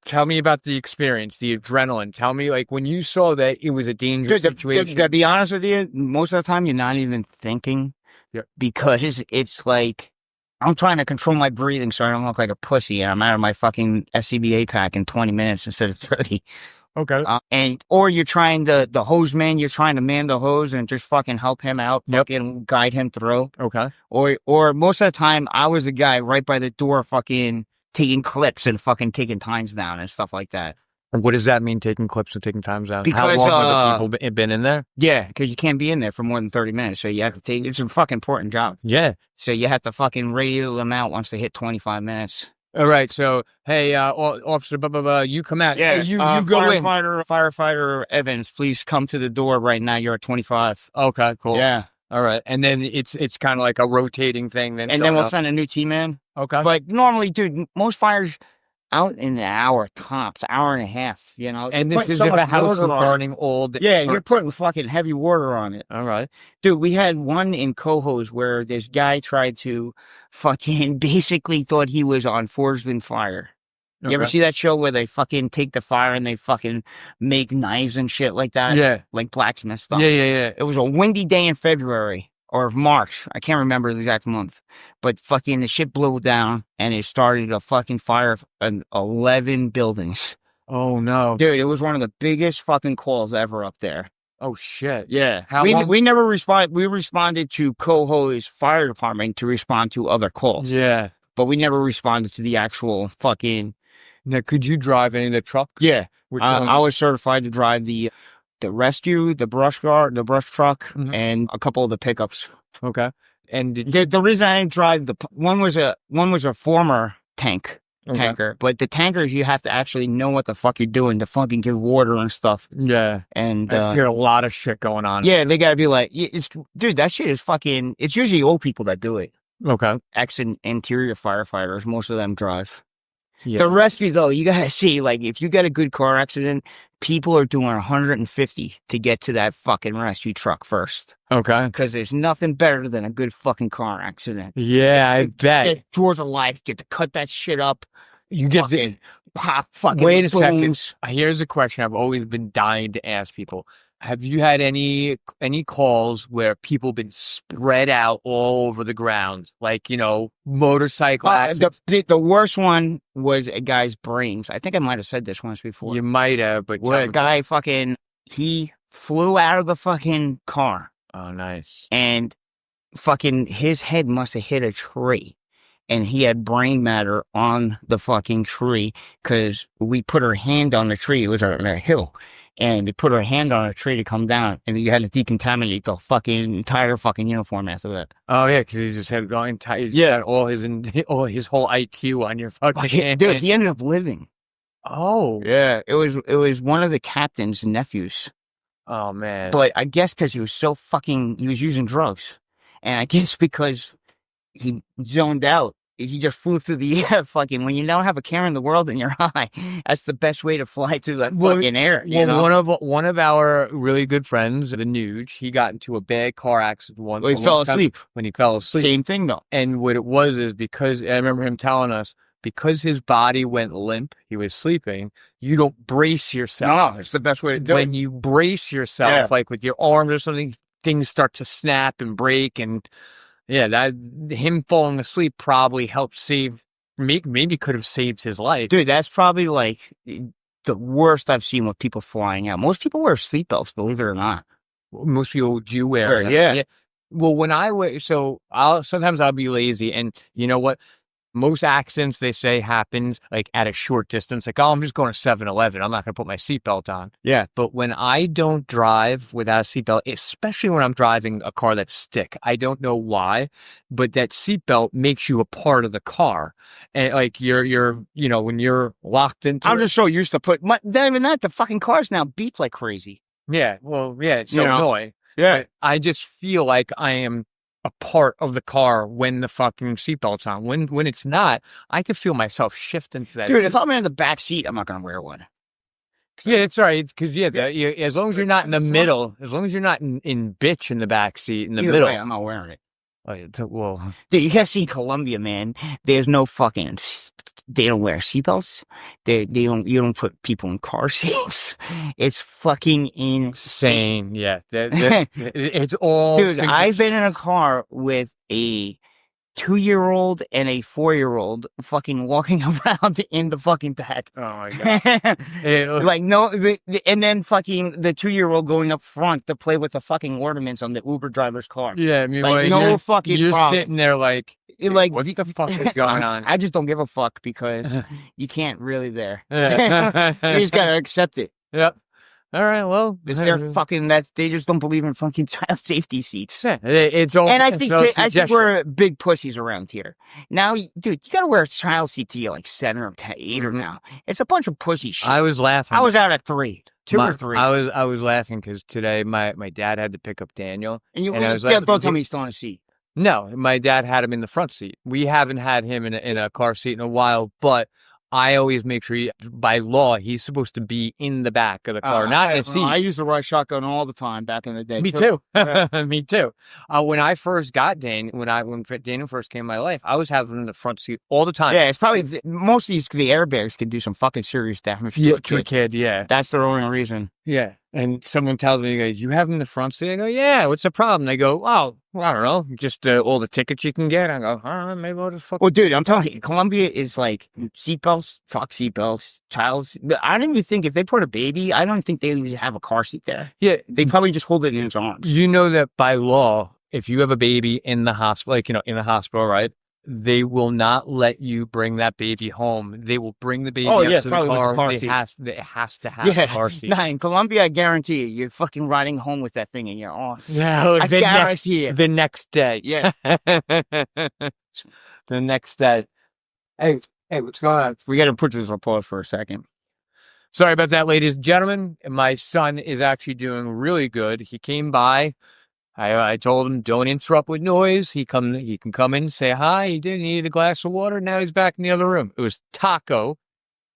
tell me about the experience, the adrenaline. Tell me, like, when you saw that it was a dangerous Dude, situation. to be honest with you, most of the time you're not even thinking, because it's like I'm trying to control my breathing so I don't look like a pussy, and I'm out of my fucking SCBA pack in 20 minutes instead of 30. Okay. Or you're trying the hose man, you're trying to man the hose and just fucking help him out, Yep. fucking guide him through. Okay. Or most of the time, I was the guy right by the door, fucking taking clips and fucking taking times down and stuff like that. What does that mean, taking clips and taking times out? Because, how long have the people been in there? Yeah, because you can't be in there for more than 30 minutes, so you have to take. It's a fucking important job, Yeah. so you have to fucking radio them out once they hit 25 minutes. All right. So, hey, officer, blah, blah, blah, you come out. Hey, you go in. Firefighter Evans, please come to the door right now. You're at 25. Okay, cool. Yeah, All right. And then it's kind of like a rotating thing. and then we'll send a new team in. Okay. But normally, dude, most fires out in an hour tops, hour and a half. You know, and You're this putting is so if a much house is water on it. burning all day. Yeah, you're putting fucking heavy water on it. All right. Dude, we had one in Cohoes where this guy tried to fucking basically thought he was on Forged in Fire. You ever see that show where they fucking take the fire and they fucking make knives and shit like that? Yeah. Like blacksmith stuff. Yeah. It was a windy day in February or March. I can't remember the exact month. But fucking the shit blew down and it started a fucking fire in 11 buildings. Oh, no. Dude, it was one of the biggest fucking calls ever up there. Oh shit. Yeah. How we long? we never respond. We responded to Cohoe's fire department to respond to other calls. Yeah. But we never responded to the actual fucking. Now, could you drive any of the trucks? Yeah. Which one? I was certified to drive the rescue, the brush truck, Mhm. and a couple of the pickups. Okay. And did The reason I didn't drive one was a former Okay. tanker, but the tankers you have to actually know what the fuck you're doing to fucking give water and stuff. Yeah. And I hear a lot of shit going on. yeah, they gotta be like, dude, that shit is fucking. It's usually old people that do it. Okay. Interior firefighters, most of them drive. Yeah. The rescue though, you gotta see, like, if you get a good car accident, people are doing 150 to get to that fucking rescue truck first. Okay. Because there's nothing better than a good fucking car accident. Yeah, I bet. Get Georgia Life, get to cut that shit up. You get fucking pop fucking Wait a booms. second. Here's a question I've always been dying to ask people. Have you had any calls where people been spread out all over the ground? Like, motorcycle accidents? The worst one was a guy's brains. I think I might have said this once before. You might have, but Where a guy he flew out of the fucking car. Oh, nice. And fucking his head must have hit a tree. And he had brain matter on the fucking tree because we put our hand on the tree. It was on a hill. And we put our hand on a tree to come down. And you had to decontaminate the fucking entire fucking uniform after that. Oh, yeah, because he just had all his whole IQ on your fucking hand. Dude, he ended up living. Oh. Yeah, it was one of the captain's nephews. Oh, man. But I guess because he was using drugs. And I guess because he zoned out, he just flew through the air. Fucking, when you don't have a care in the world and you're high, that's the best way to fly through that fucking air. One of our really good friends, the Nuge, he got into a bad car accident once. He fell asleep. When he fell asleep. Same thing though. And what it was is because I remember him telling us, because his body went limp, he was sleeping, you don't brace yourself. No, it's the best way to do it. When you brace yourself, like with your arms or something, things start to snap and break. And yeah, that him falling asleep probably helped maybe could have saved his life. Dude, that's probably like the worst I've seen with people flying out. Most people wear seatbelts, believe it or not. Most people do wear them. Yeah. Well, when sometimes I'll be lazy, and you know what? Most accidents, they say, happens like at a short distance. Like, oh, I'm just going to 7-Eleven. I'm not going to put my seatbelt on. Yeah. But when I don't drive without a seatbelt, especially when I'm driving a car that's stick, I don't know why, but that seatbelt makes you a part of the car. And like you're when you're locked into I'm just so used to not even that, the fucking cars now beep like crazy. Yeah. Well, yeah, it's so annoying. Yeah. But I just feel like I am a part of the car when the fucking seatbelt's on. When it's not, I could feel myself shift into that. Dude, if I'm in the back seat, I'm not going to wear one. Yeah, it's all right. Because, as long as you're not in the middle, as long as you're not in bitch in the back seat, in the middle. Way, I'm not wearing it. Well, dude, you gotta see Colombia, man. There's no fucking. They don't wear seatbelts. You don't put people in car seats. It's fucking insane. Yeah, it's all. Dude, I've been in a car with a 2-year-old and a 4-year-old fucking walking around in the fucking back. Oh my god! Like and then fucking the 2-year-old going up front to play with the fucking ornaments on the Uber driver's car. Yeah, I mean, like, no fucking. You're problem. sitting there like what the fuck is going on? I just don't give a fuck because you can't really there. You just gotta accept it. Yep. All right, well, it's their fucking they just don't believe in fucking child safety seats. Yeah, it's all. And I think we're big pussies around here. Now, dude, you gotta wear a child seat till you're like 7 or 8 or now. It's a bunch of pussy shit. I was laughing. I was out at 2 or 3. I was laughing because today my dad had to pick up Daniel. And I was like, don't tell me he's still in a seat. No, my dad had him in the front seat. We haven't had him in a car seat in a while, but I always make sure, by law, he's supposed to be in the back of the car, not in a seat. I used to ride shotgun all the time back in the day. Me too. Me too. When I first got Daniel, when Daniel first came in my life, I was having him in the front seat all the time. Yeah, it's probably most of the airbags can do some fucking serious damage to a kid. Yeah, that's the only reason. Yeah. And someone tells me, you have them in the front seat? I go, yeah, what's the problem? They go, oh, well, I don't know, just all the tickets you can get. I go, all right, maybe I'll just fuck. Well, dude, I'm telling you, Colombia is like seatbelts, fuck seatbelts, child's. I don't even think if they put a baby, I don't think they would have a car seat there. Yeah. They probably just hold it in its arms. You know that by law, if you have a baby in the hospital, like, in the hospital, right? They will not let you bring that baby home. They will bring the baby up to the probably with car. the car It seat. has to have a car seat. Nah, in Colombia, I guarantee you, you're fucking riding home with that thing in your arms. No, I guarantee it. The next day. Yeah. The next day. Hey, what's going on? We got to put this on pause for a second. Sorry about that, ladies and gentlemen. My son is actually doing really good. He came by. I told him, don't interrupt with noise. He can come in and say hi. He did. He needed a glass of water. Now he's back in the other room. It was Taco,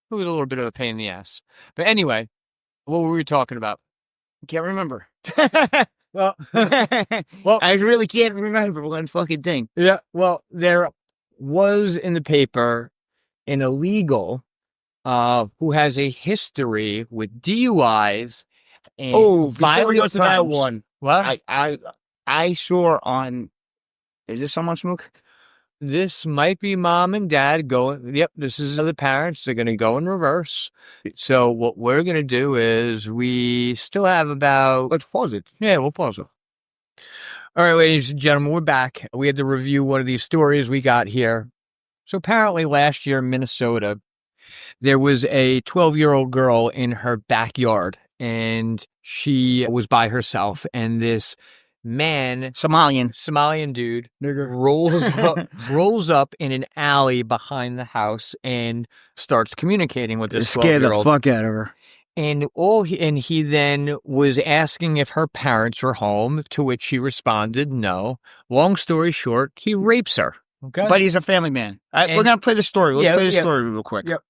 who was a little bit of a pain in the ass. But anyway, what were we talking about? Can't remember. Well, I really can't remember one fucking thing. Yeah. Well, there was in the paper an illegal who has a history with DUIs and before we go to that crimes. one, What? I saw on. Is this someone Smook? This might be mom and dad going. Yep, this is the parents. They're going to go in reverse. So what we're going to do is we still have about. Let's pause it. Yeah, we'll pause it. All right, ladies and gentlemen, we're back. We had to review one of these stories we got here. So apparently last year in Minnesota, there was a 12-year-old girl in her backyard, and she was by herself, and this Somalian dude rolls up in an alley behind the house and starts communicating with this 12-year-old. Scared the fuck out of her. And he then was asking if her parents were home, to which she responded no. Long story short, he rapes her. Okay, but he's a family man. We're gonna play the story. Let's play the story real quick. Yep.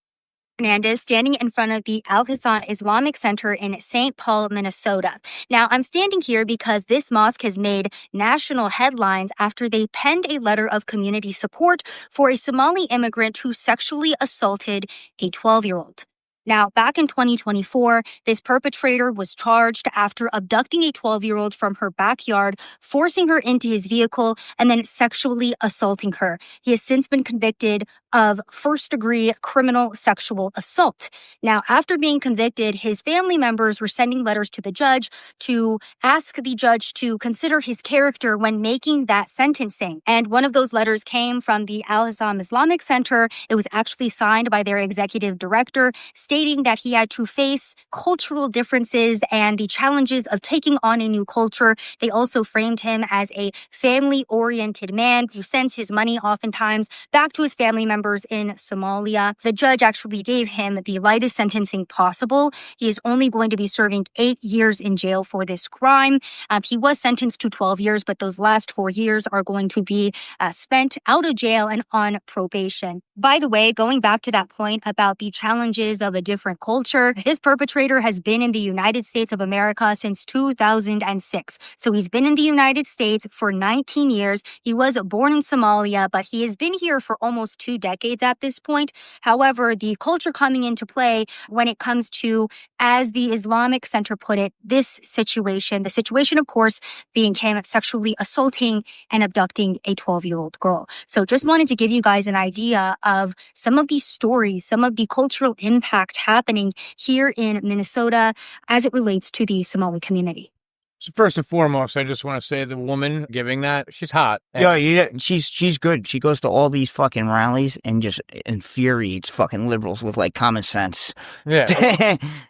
Hernandez standing in front of the Al-Hassan Islamic Center in St. Paul, Minnesota. Now, I'm standing here because this mosque has made national headlines after they penned a letter of community support for a Somali immigrant who sexually assaulted a 12-year-old. Now, back in 2024, this perpetrator was charged after abducting a 12-year-old from her backyard, forcing her into his vehicle, and then sexually assaulting her. He has since been convicted of first-degree criminal sexual assault. Now, after being convicted, his family members were sending letters to the judge to ask the judge to consider his character when making that sentencing. And one of those letters came from the Al-Hassan Islamic Center. It was actually signed by their executive director, stating that he had to face cultural differences and the challenges of taking on a new culture. They also framed him as a family-oriented man who sends his money oftentimes back to his family members in Somalia. The judge actually gave him the lightest sentencing possible. He is only going to be serving 8 years in jail for this crime. He was sentenced to 12 years, but those last 4 years are going to be spent out of jail and on probation. By the way, going back to that point about the challenges of a different culture, this perpetrator has been in the United States of America since 2006. So he's been in the United States for 19 years. He was born in Somalia, but he has been here for almost 2 decades at this point. However, the culture coming into play when it comes to, as the Islamic Center put it, this situation, the situation, of course, being him sexually assaulting and abducting a 12-year-old girl. So just wanted to give you guys an idea of some of these stories, some of the cultural impact happening here in Minnesota as it relates to the Somali community. So first and foremost, I just want to say the woman giving that, she's hot. Yeah, she's good. She goes to all these fucking rallies and just infuriates fucking liberals with like common sense. Yeah.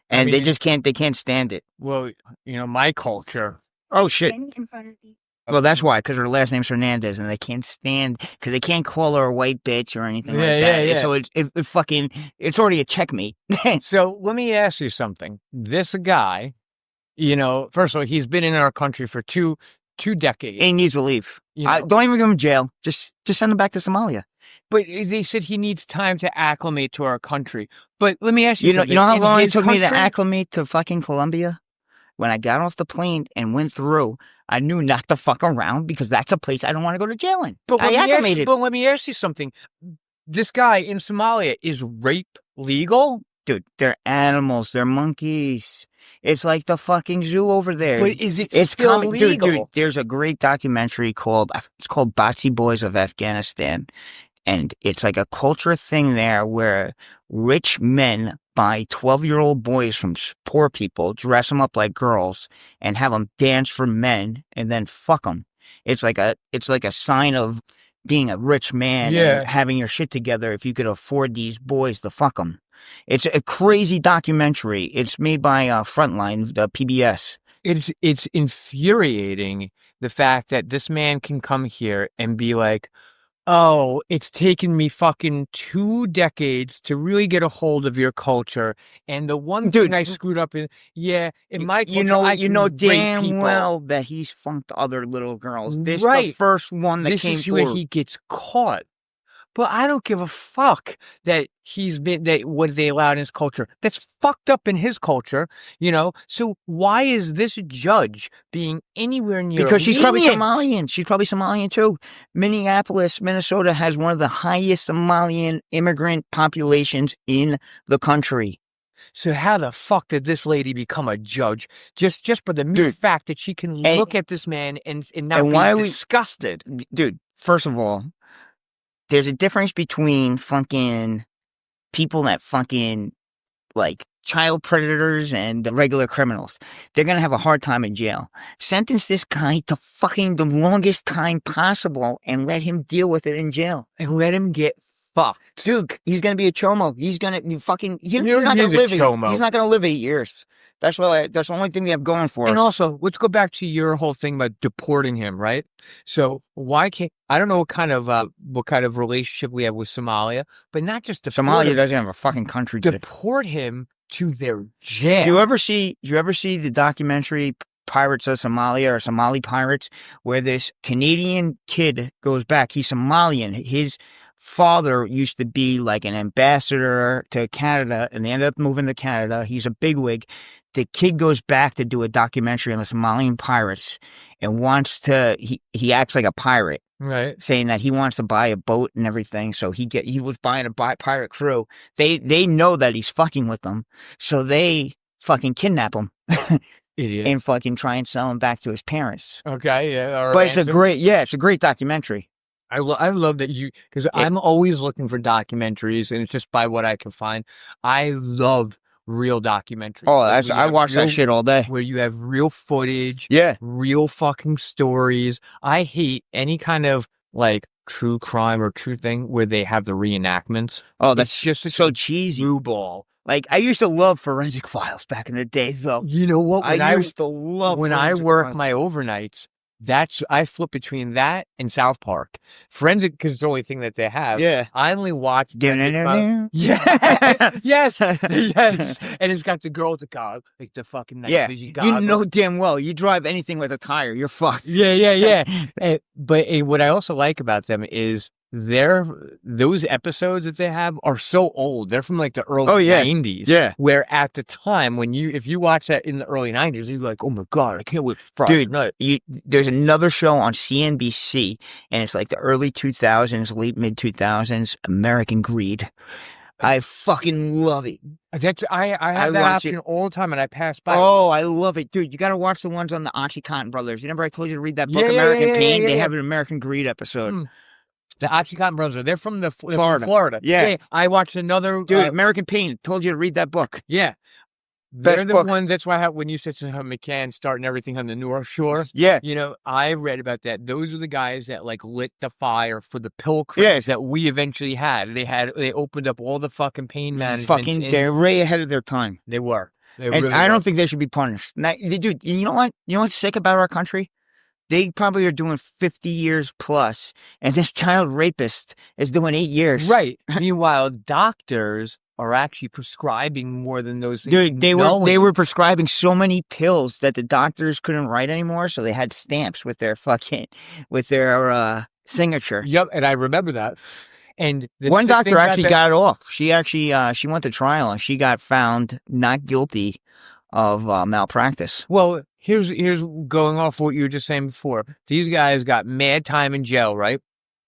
And they can't stand it. Well, my culture. Oh shit. In front of the Well, that's why, because her last name's Hernandez, and they can't stand, because they can't call her a white bitch or anything like that. Yeah. So it's already a checkmate. So let me ask you something. This guy, first of all, he's been in our country for two decades. He needs to leave. Don't even give him jail. Just send him back to Somalia. But they said he needs time to acclimate to our country. But let me ask you something. You know how In long it his took me to country- acclimate to fucking Colombia? When I got off the plane and went through, I knew not to fuck around because that's a place I don't want to go to jail in. But I acclimated. But let me ask you something. This guy in Somalia, is rape legal? dude, they're animals. They're monkeys. It's like the fucking zoo over there. But is it It's still coming, legal? dude. There's a great documentary called Batsy Boys of Afghanistan, and it's like a culture thing there where rich men buy 12-year-old boys from poor people, dress them up like girls, and have them dance for men, and then fuck them. It's like a sign of being a rich man and having your shit together if you could afford these boys to fuck them. It's a crazy documentary. It's made by Frontline, the PBS. It's infuriating the fact that this man can come here and be like, oh, it's taken me fucking 2 decades to really get a hold of your culture. And the one thing I screwed up in my culture, you know damn well that he's funked other little girls. This the first one that came This is forward. where he gets caught. But I don't give a fuck that what they allowed in his culture. That's fucked up in his culture, you know? So why is this judge being anywhere near Because she's probably lenient? Somalian. She's probably Somalian too. Minneapolis, Minnesota has one of the highest Somalian immigrant populations in the country. So how the fuck did this lady become a judge? Just for the mere fact that she can look at this man and not be disgusted. Dude, first of all, there's a difference between fucking people that fucking like child predators and the regular criminals. They're going to have a hard time in jail. Sentence this guy to fucking the longest time possible and let him deal with it in jail. And let him get fucked. Dude, he's going to be a chomo. He's going to fucking... He's not going to live 8 years. That's the only thing they have going for us. And also, let's go back to your whole thing about deporting him, right? So why can't... I don't know what kind of relationship we have with Somalia, but not just deport Somalia him, doesn't have a fucking country. Deport him to their jail. Do you ever see the documentary Pirates of Somalia or Somali Pirates, where this Canadian kid goes back? He's Somalian. His father used to be like an ambassador to Canada, and they ended up moving to Canada. He's a bigwig. The kid goes back to do a documentary on the Somalian pirates and he acts like a pirate. Right. Saying that he wants to buy a boat and everything. So he was buying a pirate crew. They know that he's fucking with them. So they fucking kidnap him. Idiot. And fucking try and sell him back to his parents. Okay, yeah. But it's a great documentary. I love that because I'm always looking for documentaries, and it's just by what I can find. I love real documentaries. Oh, I watch that shit all day. Where you have real footage, real fucking stories. I hate any kind of like true crime or true thing where they have the reenactments. Oh, that's just so cheesy. Blue ball. Like, I used to love Forensic Files back in the day, though. You know what? I used to love when I work my overnights. I flip between that and South Park. Forensic, because it's the only thing that they have. Yeah. I only watch. Yes, yes. And it's got the girl with the car, like the fucking night vision goggles. You know damn well, you drive anything with a tire, you're fucked. Yeah. But what I also like about them is those episodes that they have are so old. They're from like the early 90s. Yeah. Where at the time if you watch that in the early 90s, you're like, oh my God, I can't wait for Friday night. There's another show on CNBC, and it's like the early 2000s, late mid 2000s, American Greed. I fucking love it. I have that option all the time, and I pass by. Oh, I love it, dude. You got to watch the ones on the OxyContin brothers. You remember I told you to read that book, American Pain? They have an American Greed episode. The OxyContin brothers, they're from Florida. Yeah. I watched another... Dude, American Pain. Told you to read that book. Yeah. They're the ones, that's why when you said to McCann starting everything on the North Shore. Yeah. You know, I read about that. Those are the guys that like lit the fire for the pill craze that we eventually had. They opened up all the fucking pain management. They're way ahead of their time. They were. I don't think they should be punished. Now, dude, you know what? You know what's sick about our country? They probably are doing 50 years plus, and this child rapist is doing 8 years. Right. Meanwhile, doctors are actually prescribing more than those things. Dude, they were prescribing so many pills that the doctors couldn't write anymore, so they had stamps with their signature. Yep, and I remember that. And one doctor actually got it off. She went to trial and she got found not guilty of malpractice. Well, here's going off what you were just saying before. These guys got mad time in jail, right?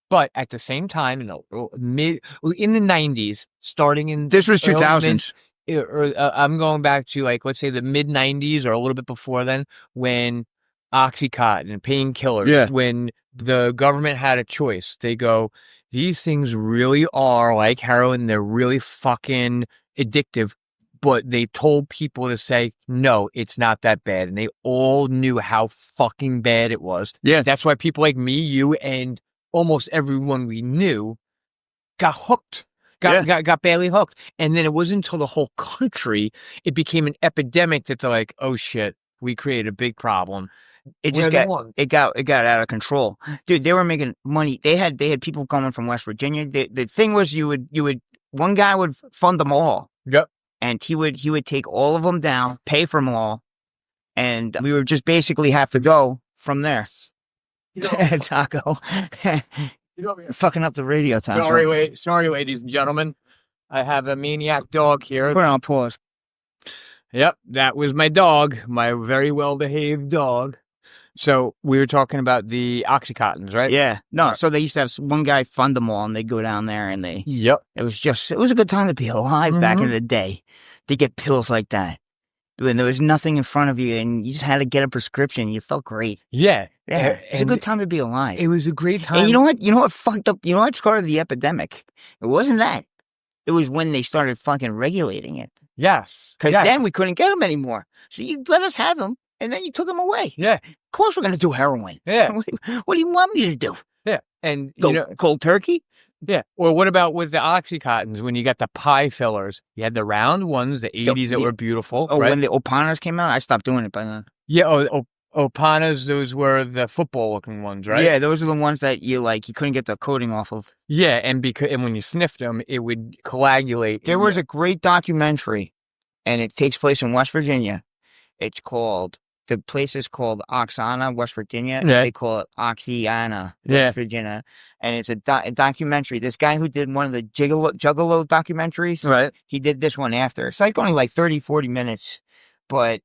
But at the same time, in the 90s, starting in this was 2000s. I'm going back to like, let's say the mid 90s or a little bit before then, when Oxycontin and painkillers, Yeah. when the government had a choice, they go, these things really are like heroin. They're really fucking addictive. But they told people to say, no, it's not that bad. And they all knew how fucking bad it was. Yeah. That's why people like me, you, and almost everyone we knew got hooked. Got badly hooked. And then it wasn't until the whole country, it became an epidemic that they're like, oh shit, we created a big problem. It just got out of control. Dude, they were making money. They had people coming from West Virginia. The thing was one guy would fund them all. Yep. And he would take all of them down, pay for them all, and we would just basically have to go from there. Taco. Fucking up the radio time. Sorry, ladies and gentlemen. I have a maniac dog here. Put it on pause. Yep, that was my dog, my very well-behaved dog. So we were talking about the Oxycontins, right? Yeah. No, so they used to have one guy fund them all, and they'd go down there, and Yep. it was a good time to be alive back in the day, to get pills like that. When there was nothing in front of you, and you just had to get a prescription. You felt great. Yeah. Yeah. It was a good time to be alive. It was a great time. And you know what? You know what fucked up? You know what started the epidemic? It wasn't that. It was when they started fucking regulating it. Yes. Because then we couldn't get them anymore. So you let us have them, and then you took them away. Yeah. Of course we're going to do heroin. Yeah. What do you want me to do? Yeah. And, Cold turkey? Yeah. Or what about with the Oxycontins when you got the pie fillers? You had the round ones, the 80s that were beautiful. Oh, right? when the Opanas came out, I stopped doing it by then. Yeah. Opanas, those were the football-looking ones, right? Yeah, those are the ones that you couldn't get the coating off of. Yeah, and when you sniffed them, it would coagulate. There was a great documentary, and it takes place in West Virginia. The place is called Oxana, West Virginia. Yeah. They call it Oxyana, Yeah. West Virginia. And it's a documentary. This guy who did one of the Juggalo documentaries, right. He did this one after. It's like only 30, 40 minutes. But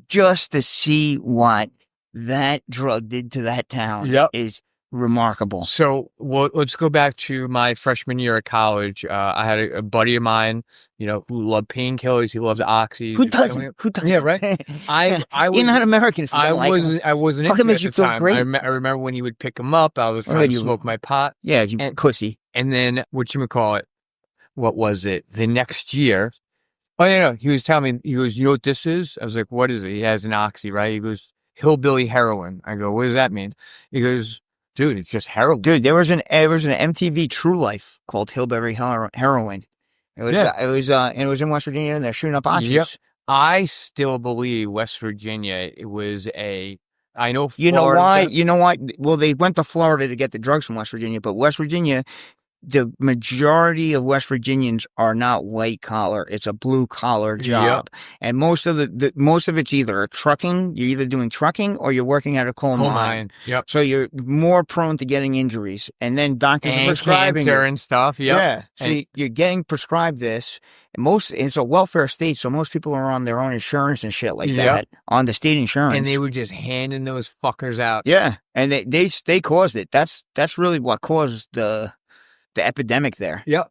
just to see what that drug did to that town is remarkable. So let's go back to my freshman year at college. I had a buddy of mine, who loved painkillers. He loved oxys. Who doesn't? Yeah, right. I was, You're not American. If you don't like them. I wasn't. Fucking into makes it you at the feel time. great. I remember when he would pick them up. I was trying to smoke my pot. Yeah, you pussy. And then what was it? The next year. Oh yeah, no. He was telling me. He goes, "You know what this is?" I was like, "What is it?" He has an oxy, right? He goes, "Hillbilly heroin." I go, "What does that mean?" He goes, "Dude, it's just heroin." Dude, there was an MTV True Life called Hillbilly Heroin. It was in West Virginia, and they're shooting up oxys. Yep. I still believe West Virginia. It was I know. Florida, you know why? You know why? Well, they went to Florida to get the drugs from West Virginia, but West Virginia, the majority of West Virginians are not white collar. It's a blue collar job. Yep. And most of it's either trucking. You're either doing trucking or you're working at a coal mine. Yep. So you're more prone to getting injuries. And then doctors are prescribing cancer and stuff. Yep. Yeah. So you're getting prescribed this. And it's a welfare state, so most people are on their own insurance and shit like that. On the state insurance. And they were just handing those fuckers out. Yeah. And they caused it. That's really what caused the epidemic there. Yep.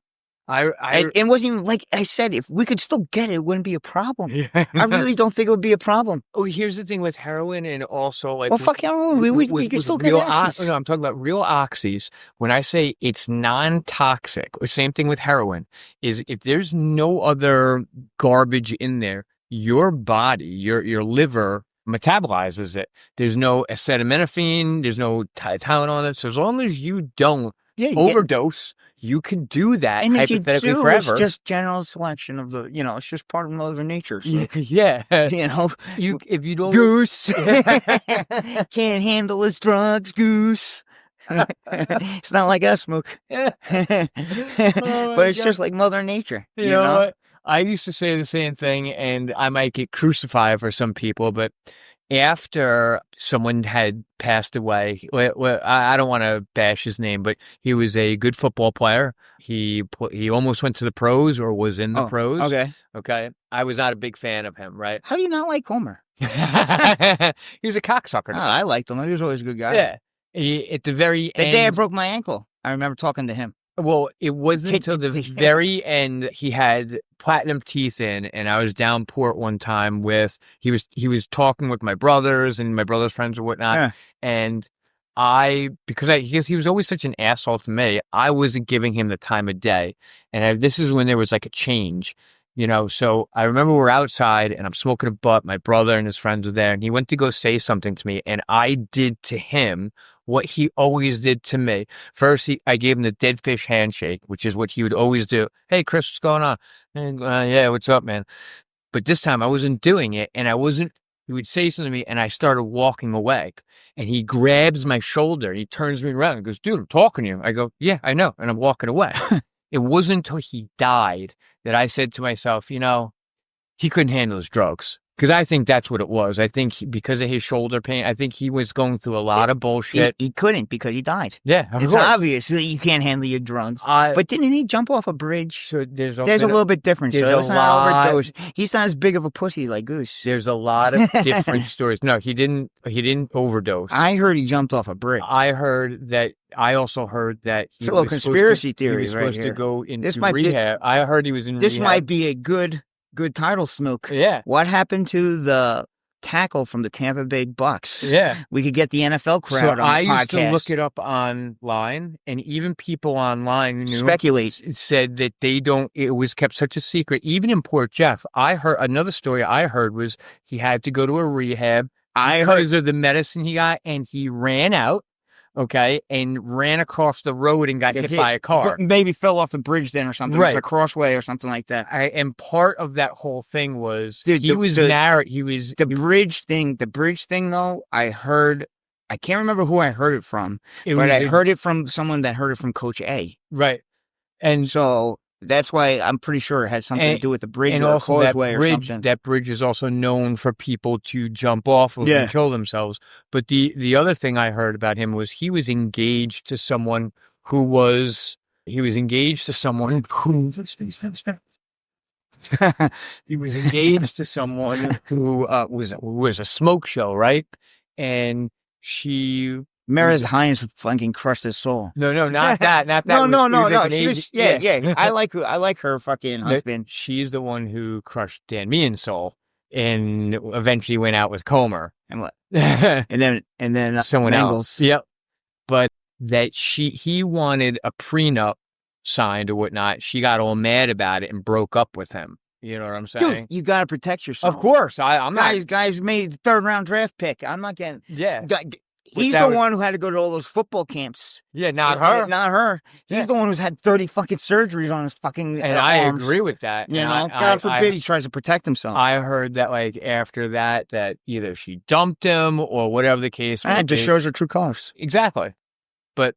It wasn't even, like I said, if we could still get it, it wouldn't be a problem. Yeah. I really don't think it would be a problem. Oh, here's the thing with heroin and also like... Well, fuck heroin. We could still get oxys. No, I'm talking about real oxys. When I say it's non-toxic, or same thing with heroin, is if there's no other garbage in there, your body, your liver metabolizes it. There's no acetaminophen, there's no Tylenol on it. So as long as you don't overdose, you can do that and hypothetically if you do, forever. It's just general selection of the, it's just part of Mother Nature. So, yeah. If you don't... Goose. Can't handle his drugs, Goose. It's not like us, Mook. But it's just like Mother Nature. You know what? I used to say the same thing, and I might get crucified for some people, but after someone had passed away, I don't want to bash his name, but he was a good football player. He almost went to the pros or was in the pros. Okay. I was not a big fan of him, right? How do you not like Homer? He was a cocksucker. Oh, I liked him. He was always a good guy. Yeah. At the very end... The day I broke my ankle, I remember talking to him. Well, it wasn't Kid- until the very end he had platinum teeth in, and I was down port one time with he was talking with my brothers and my brother's friends and whatnot, Yeah. and because he was always such an asshole to me, I wasn't giving him the time of day, and this is when there was like a change. So I remember we're outside and I'm smoking a butt. My brother and his friends were there, and he went to go say something to me, and I did to him what he always did to me. First, I gave him the dead fish handshake, which is what he would always do. Hey, Chris, what's going on? And, yeah, what's up, man? But this time I wasn't doing it, and he would say something to me, and I started walking away, and he grabs my shoulder, and he turns me around and goes, dude, I'm talking to you. I go, yeah, I know, and I'm walking away. It wasn't until he died that I said to myself, he couldn't handle his drugs. Because I think that's what it was. I think because of his shoulder pain, I think he was going through a lot of bullshit. He couldn't because he died. Yeah, It's obvious that you can't handle your drugs. But didn't he jump off a bridge? So there's a little bit different. So there's it's a not lot- overdose. He's not as big of a pussy like Goose. There's a lot of different stories. No, he didn't overdose. I heard he jumped off a bridge. I also heard that he It's a little was supposed conspiracy he theory was right supposed to here. go into This might be- rehab. I heard he was in This rehab. might be a good title, Smook. Yeah. What happened to the tackle from the Tampa Bay Bucks? Yeah. We could get the NFL crowd So on the I podcast. used to look it up online, and even people online Speculate. said that it was kept such a secret. Even in Port Jeff, I heard another story I heard was he had to go to a rehab because of the medicine he got, and he ran out, okay, and ran across the road and got hit by a car. Maybe fell off the bridge then or something. Right. It was a crossway or something like that. And part of that whole thing was Dude, he was married. He was The bridge thing, though, I can't remember who I heard it from, but I heard it from someone that heard it from Coach A. right, and So that's why I'm pretty sure it had something to do with the bridge and or a also that causeway or bridge. something. That bridge is also known for people to jump off of Yeah. and kill themselves. But the other thing I heard about him was he was engaged to someone who was he was engaged to someone who he was engaged to someone who was a smoke show, right? And she Meredith Hines fucking crushed his soul. no, not that, not that. No. He was like an She was, agent- yeah. I like her fucking husband. She's the one who crushed Dan Meehan's soul and eventually went out with Comer. And what? Someone And then else. Mangles. Yep. But that he wanted a prenup signed or whatnot. She got all mad about it and broke up with him. You know what I'm saying? Dude, you gotta protect yourself. Of course. I'm not. Guys made the 3rd round draft pick. I'm not getting. Yeah. He's that the was- one who had to go to all those football camps. Yeah, not her. Not her. He's Yeah. the one who's had 30 fucking surgeries on his fucking And I arms. agree with that. You And know, God forbid he tries to protect himself. I heard that like after that either she dumped him or whatever the case may That just be. shows her true colors. Exactly. But,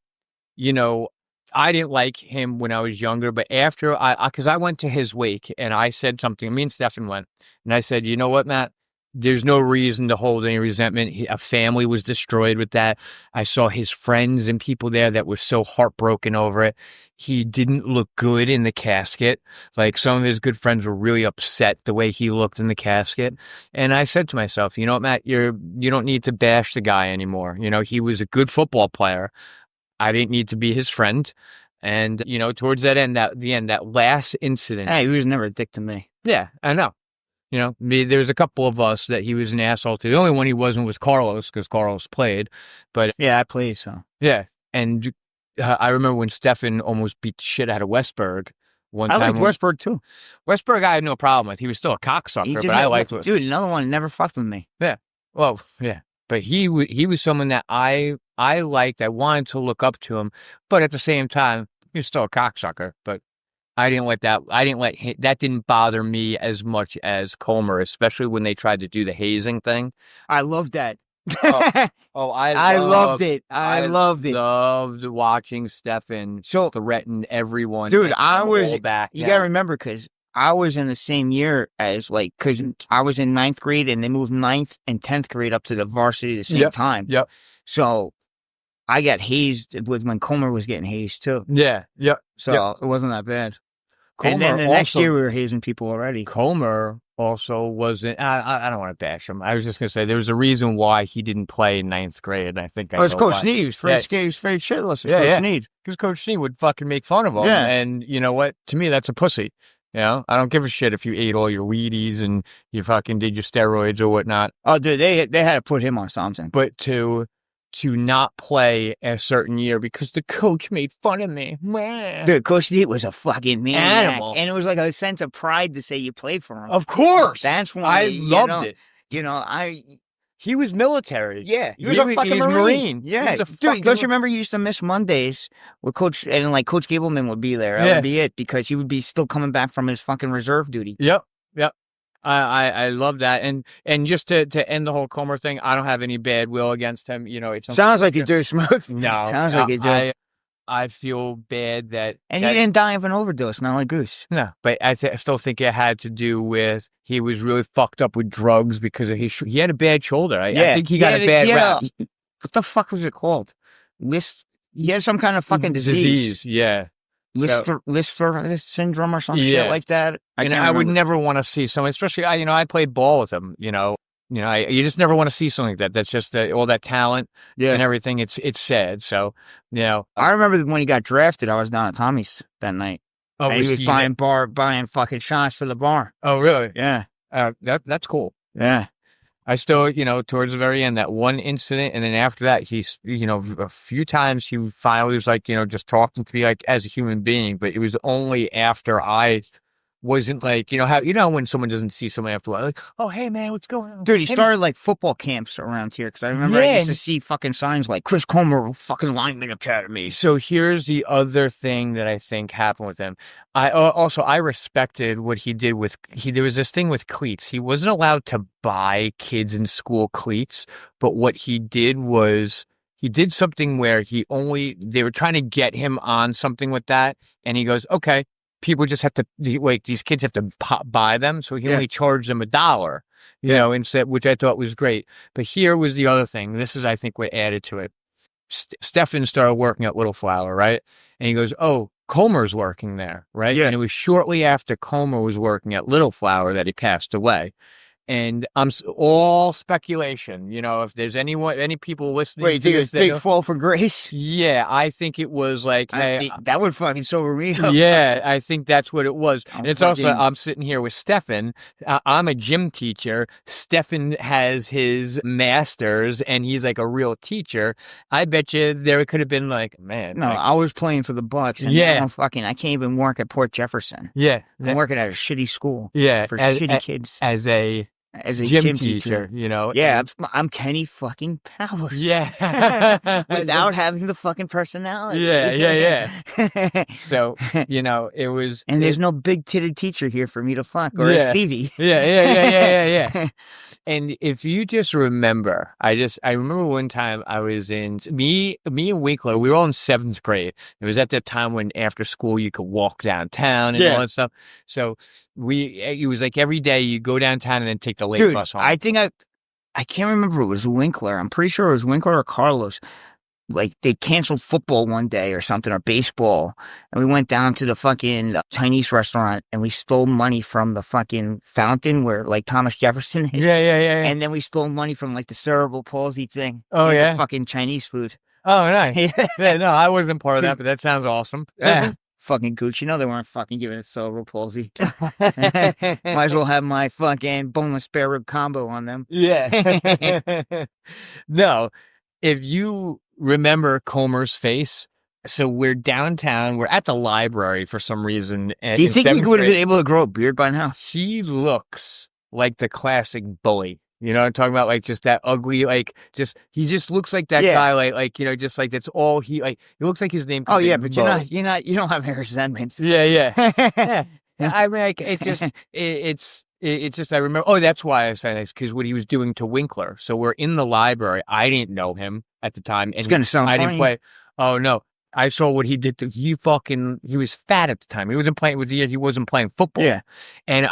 I didn't like him when I was younger, but after because I went to his wake and I said something, me and Stefan went, and I said, you know what, Matt? There's no reason to hold any resentment. A family was destroyed with that. I saw his friends and people there that were so heartbroken over it. He didn't look good in the casket. Like some of his good friends were really upset the way he looked in the casket. And I said to myself, you know what, Matt, you don't need to bash the guy anymore. He was a good football player. I didn't need to be his friend. And, towards that end, that last incident. Hey, he was never a dick to me. Yeah, I know. There's a couple of us that he was an asshole to. The only one he wasn't was Carlos, because Carlos played. But Yeah, I played, so. yeah, and I remember when Stefan almost beat the shit out of Westberg one I time. liked Westberg, too. Westberg I had no problem with. He was still a cocksucker, but I liked it. Dude, another one never fucked with me. Yeah. Well, yeah. But he was someone that I liked. I wanted to look up to him. But at the same time, he was still a cocksucker. But I didn't let that didn't bother me as much as Comer, especially when they tried to do the hazing thing. I loved that. Oh, I loved it. I loved it. Loved watching Stefan threaten everyone. Dude, and back. You gotta remember, because I was in the same year as, because I was in 9th grade and they moved 9th and 10th grade up to the varsity at the same time. Yep. So I got hazed with when Comer was getting hazed too. Yeah. Yep. So it wasn't that bad. And then Comer the next also- year we were hazing people already. Comer also wasn't. I don't want to bash him. I was just gonna say there was a reason why he didn't play in 9th grade. And I think Oh, it's know Coach why. Sneed. He was afraid shitless. It's Yeah, Coach yeah. Sneed. Because Coach Sneed would fucking make fun of him. Yeah. And you know what? To me, that's a pussy. You know, I don't give a shit if you ate all your Wheaties and you fucking did your steroids or whatnot. Oh, dude, they had to put him on something. But to not play a certain year because the coach made fun of me. Dude, Coach Sneed was a fucking maniac. Animal. And it was like a sense of pride to say you played for him. Of course. That's when I loved it. You know, He was military. Yeah, he was a fucking he was Marine. He Yeah, was a dude, fucking- don't you remember you used to miss Mondays with Coach, and like Coach Gableman would be there. That Yeah. would be it because he would be still coming back from his fucking reserve duty. Yep. I love that. And just to end the whole Comer thing, I don't have any bad will against him. You know, it's Sounds like you do, Smoke. no. Sounds like you do. I feel bad that And he didn't die of an overdose, not like Goose. No, but I still think it had to do with he was really fucked up with drugs because of he had a bad shoulder. I think he got a bad rap. What the fuck was it called? He had some kind of fucking disease. Yeah. Lister syndrome or some Yeah. shit like that. I would never want to see someone, especially I played ball with him. You just never want to see something like that. That's just all that talent and everything. It's sad. So I remember when he got drafted. I was down at Tommy's that night. Oh, and he was buying fucking shots for the bar. Oh, really? Yeah, that's cool. yeah. I still, towards the very end, that one incident, and then after that, he's, a few times he finally was like, just talking to me like as a human being, but it was only after I wasn't like, how when someone doesn't see someone after a while, like, oh, hey man, what's going on? Dude, he Hey, started like football camps around here because I remember I Yeah. used to see fucking signs like Chris Comer, fucking lineman academy. So here's the other thing that I think happened with him. I respected what he did there was this thing with cleats. He wasn't allowed to buy kids in school cleats, but what he did was he did something where they were trying to get him on something with that. And he goes, okay, people just have to, these kids have to buy them. So he only charged them $1, instead, which I thought was great. But here was the other thing. This is, I think, what added to it. Stefan started working at Little Flower, right? And he goes, oh, Comer's working there, right? Yeah. And it was shortly after Comer was working at Little Flower that he passed away. And all speculation, if there's any people listening Wait, to you this, think it's big fall for grace? yeah, I think it was like, hey, That would fucking sober me up. yeah, I think that's what it was. I'm And it's also, fucking- I'm sitting here with Stefan. I'm a gym teacher. Stefan has his master's and he's like a real teacher. I bet you there could have been like, man. No, like, I was playing for the Bucks. And Yeah. now I can't even work at Port Jefferson. yeah. I'm working at a shitty school Yeah. for shitty kids As a as a gym teacher, Yeah, I'm Kenny fucking Powers. Yeah. Without having the fucking personality. Yeah. So, it was. And there's no big titted teacher here for me to fuck or a Yeah. Stevie. Yeah. And if you just remember, I remember one time I was in me and Winkler, we were all in 7th grade. It was at that time when after school you could walk downtown and all that stuff. So it was like every day you go downtown and then take the late Dude, bus home. I think I can't remember. It was Winkler. I'm pretty sure it was Winkler or Carlos. Like they canceled football one day or something, or baseball. And we went down to the fucking Chinese restaurant and we stole money from the fucking fountain where like Thomas Jefferson is. Yeah. And then we stole money from like the cerebral palsy thing. Oh, and yeah? the fucking Chinese food. Oh, nice. Yeah. Yeah, no, I wasn't part of that, but that sounds awesome. Fucking gooch. You know they weren't fucking giving it cerebral palsy. Might as well have my fucking boneless spare rib combo on them. Yeah. No, if you remember Comer's face, so we're downtown, we're at the library for some reason. Do you think he would have been able to grow a beard by now? He looks like the classic bully. You know what I'm talking about? Like just that ugly, he just looks like that guy, just like that's all he looks like his name. Oh yeah, but Bully. you don't have resentment. Yeah. I mean, like, it's just, I remember, oh, that's why I said this, because what he was doing to Winkler. So we're in the library. I didn't know him at the time. And It's going to sound I funny. didn't play. Oh, no. I saw what he did. He was fat at the time. He wasn't playing football. Yeah. And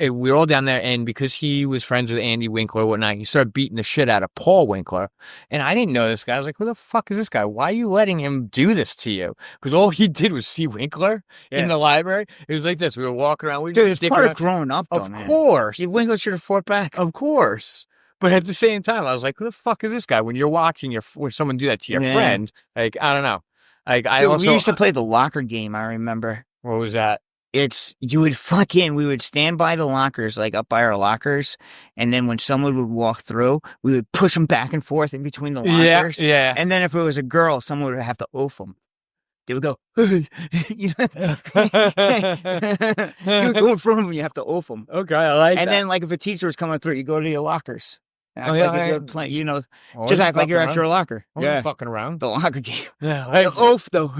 we were all down there, and because he was friends with Andy Winkler or whatnot, he started beating the shit out of Paul Winkler. And I didn't know this guy. I was like, who the fuck is this guy? Why are you letting him do this to you? Because all he did was see Winkler in the library. It was like this. We were walking around. Dude, it's part of growing up, though, Of man. course. Winkler should have fought back. Of course. But at the same time, I was like, who the fuck is this guy? When you're watching when someone do that to your friend, like, I don't know. Like, Dude, we used to play the locker game, I remember. What was that? We would stand by the lockers, like up by our lockers, and then when someone would walk through, we would push them back and forth in between the lockers. Yeah. And then if it was a girl, someone would have to oaf them. They would go, you go in front of them, you have to oaf them. Okay, I like that. And then, like, if a teacher was coming through, you go to your lockers. Act you're playing, just act like you're at your locker. Yeah, fucking around. The locker game. Yeah, The oaf, though.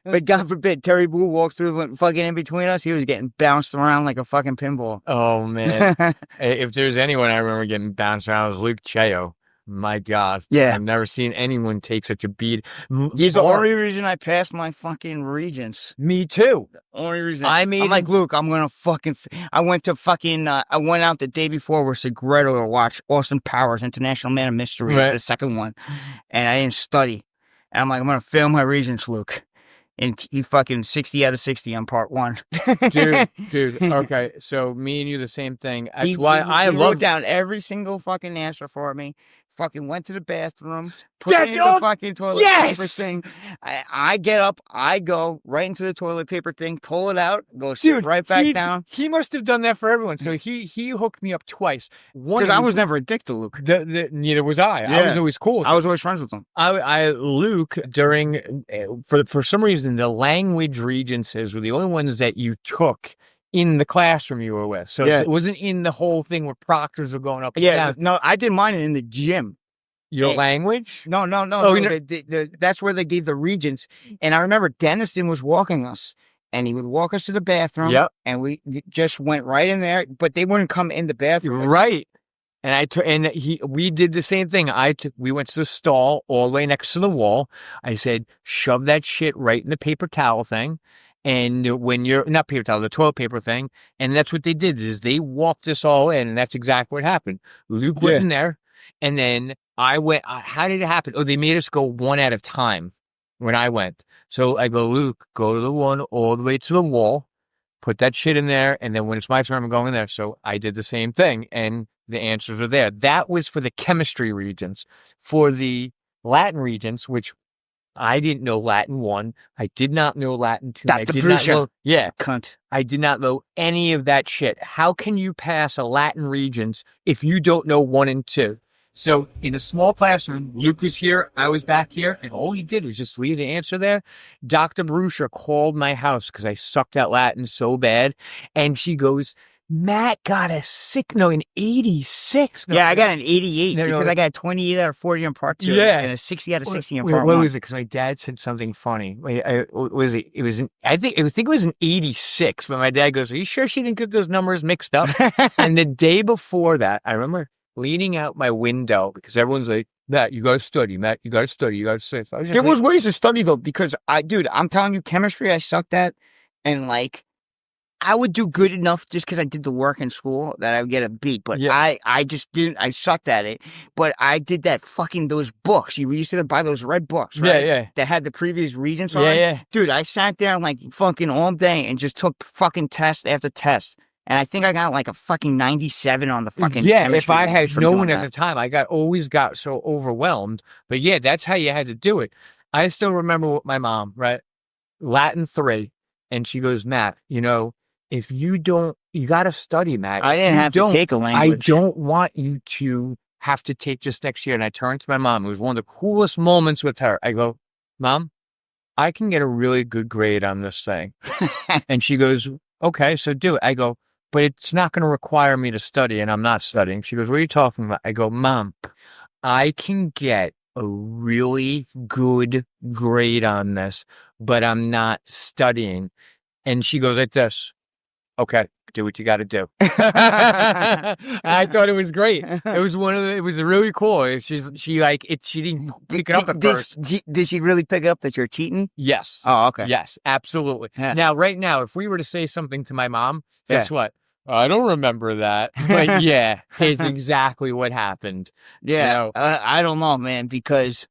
But God forbid, Terry Boo walks through, went fucking in between us. He was getting bounced around like a fucking pinball. Oh, man. If there's anyone I remember getting bounced around, it was Luke Cheo. My God. Yeah. I've never seen anyone take such a beat. He's the only reason I passed my fucking Regents. Me too. Only reason. I'm like, Luke, I'm going to fucking... I went out the day before with Segredo to watch Austin Powers, International Man of Mystery, the second one. And I didn't study. And I'm like, I'm going to fail my Regents, Luke. And he fucking 60 out of 60 on part 1. Dude. Okay, so me and you the same thing. That's He wrote down every single fucking answer for me. Fucking went to the bathroom, put it in the fucking toilet paper thing. I get up, I go right into the toilet paper thing, pull it out, go sit right back down. He must have done that for everyone. So he hooked me up twice. Because I was never a dick to Luke. Neither was I. Yeah. I was always cool with him. I was always friends with him. Luke, during, for some reason, the language regencies were the only ones that you took in the classroom you were with. So it wasn't in the whole thing where proctors were going up and down. No, I did mine in the gym. Your language? No. That's where they gave the Regents. And I remember Denniston was walking us. And he would walk us to the bathroom. Yep. And we just went right in there. But they wouldn't come in the bathroom. Right. And we did the same thing. We went to the stall all the way next to the wall. I said, shove that shit right in the paper towel thing. And when you're not paper towel, the toilet paper thing. And that's what they did is they walked us all in. And that's exactly what happened. Luke went in there. And then I went, how did it happen? Oh, they made us go one at a time when I went. So I go, Luke, go to the one all the way to the wall, put that shit in there. And then when it's my turn, I'm going in there. So I did the same thing. And the answers are there. That was for the chemistry regions. For the Latin regions, which I didn't know Latin 1. I did not know Latin 2. I did not know, cunt. I did not know any of that shit. How can you pass a Latin regions if you don't know 1 and 2? So in a small classroom, Luke was here, I was back here, and all he did was just leave the answer there. Dr. Marusha called my house because I sucked at Latin so bad, and she goes, Matt got an 86. Yeah, I got an 88 because I got a 28 out of 40 on part 2 and a 60 out of 60 on part 1. What was it? Because my dad said something funny. I think it was an 86, but my dad goes, are you sure she didn't get those numbers mixed up? And the day before that, I remember leaning out my window because everyone's like, Matt, you got to study. Matt, you got to study. You got to study. So there was ways to study, though, because I'm telling you, chemistry, I sucked at. And, like, I would do good enough just because I did the work in school that I would get a beat. But I just didn't. I sucked at it. But I did that those books. You used to buy those red books, right? Yeah. That had the previous regions on it. Yeah. Dude, I sat there like fucking all day and just took fucking test after test. And I think I got like a fucking 97 on the fucking chemistry. If I had known at the time, I always got so overwhelmed. But yeah, that's how you had to do it. I still remember with my mom, right? Latin 3. And she goes, Matt, if you got to study, Matt. I didn't have to take a language. I don't want you to have to take just next year. And I turned to my mom. It was one of the coolest moments with her. I go, Mom, I can get a really good grade on this thing. And she goes, okay, so do it. I go, but it's not going to require me to study, and I'm not studying. She goes, what are you talking about? I go, Mom, I can get a really good grade on this, but I'm not studying. And she goes like this. Okay. do what you got to do. I thought it was great. It was it was really cool. She didn't pick it up at first. Did she really pick up that you're cheating? Yes. Oh, okay. Yes, absolutely. Yeah. Now, right now, if we were to say something to my mom, guess what? I don't remember that. But yeah, it's exactly what happened. Yeah. You know? I don't know, man, because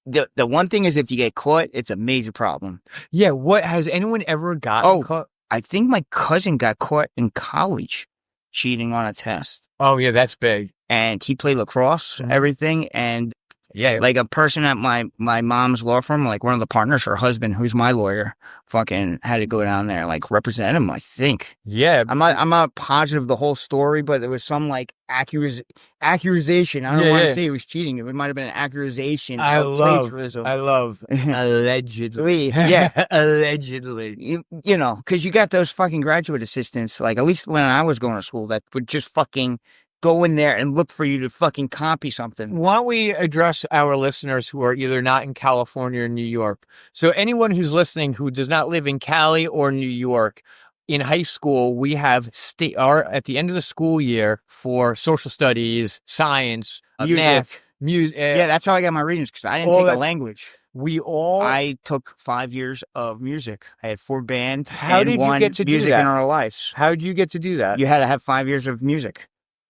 the one thing is if you get caught, it's a major problem. Yeah. What has anyone ever gotten caught? I think my cousin got caught in college cheating on a test. Oh, yeah, that's big. And he played lacrosse, everything. And yeah, like a person at my mom's law firm, like one of the partners, her husband, who's my lawyer, fucking had to go down there, like represent him, I think. Yeah. I'm not positive the whole story, but there was some like accusation. I don't want to say it was cheating. It might have been an accusation of plagiarism. I love allegedly. Yeah. Allegedly. You know, because you got those fucking graduate assistants, like at least when I was going to school, that would just fucking go in there and look for you to fucking copy something. Why don't we address our listeners who are either not in California or New York? So anyone who's listening who does not live in Cali or New York, in high school, we have at the end of the school year for social studies, science, math, music. Yeah, that's how I got my Regents, because I didn't take a language. I took 5 years of music. I had 4 bands. How did you get to do that? Music in our lives. How did you get to do that? You had to have 5 years of music.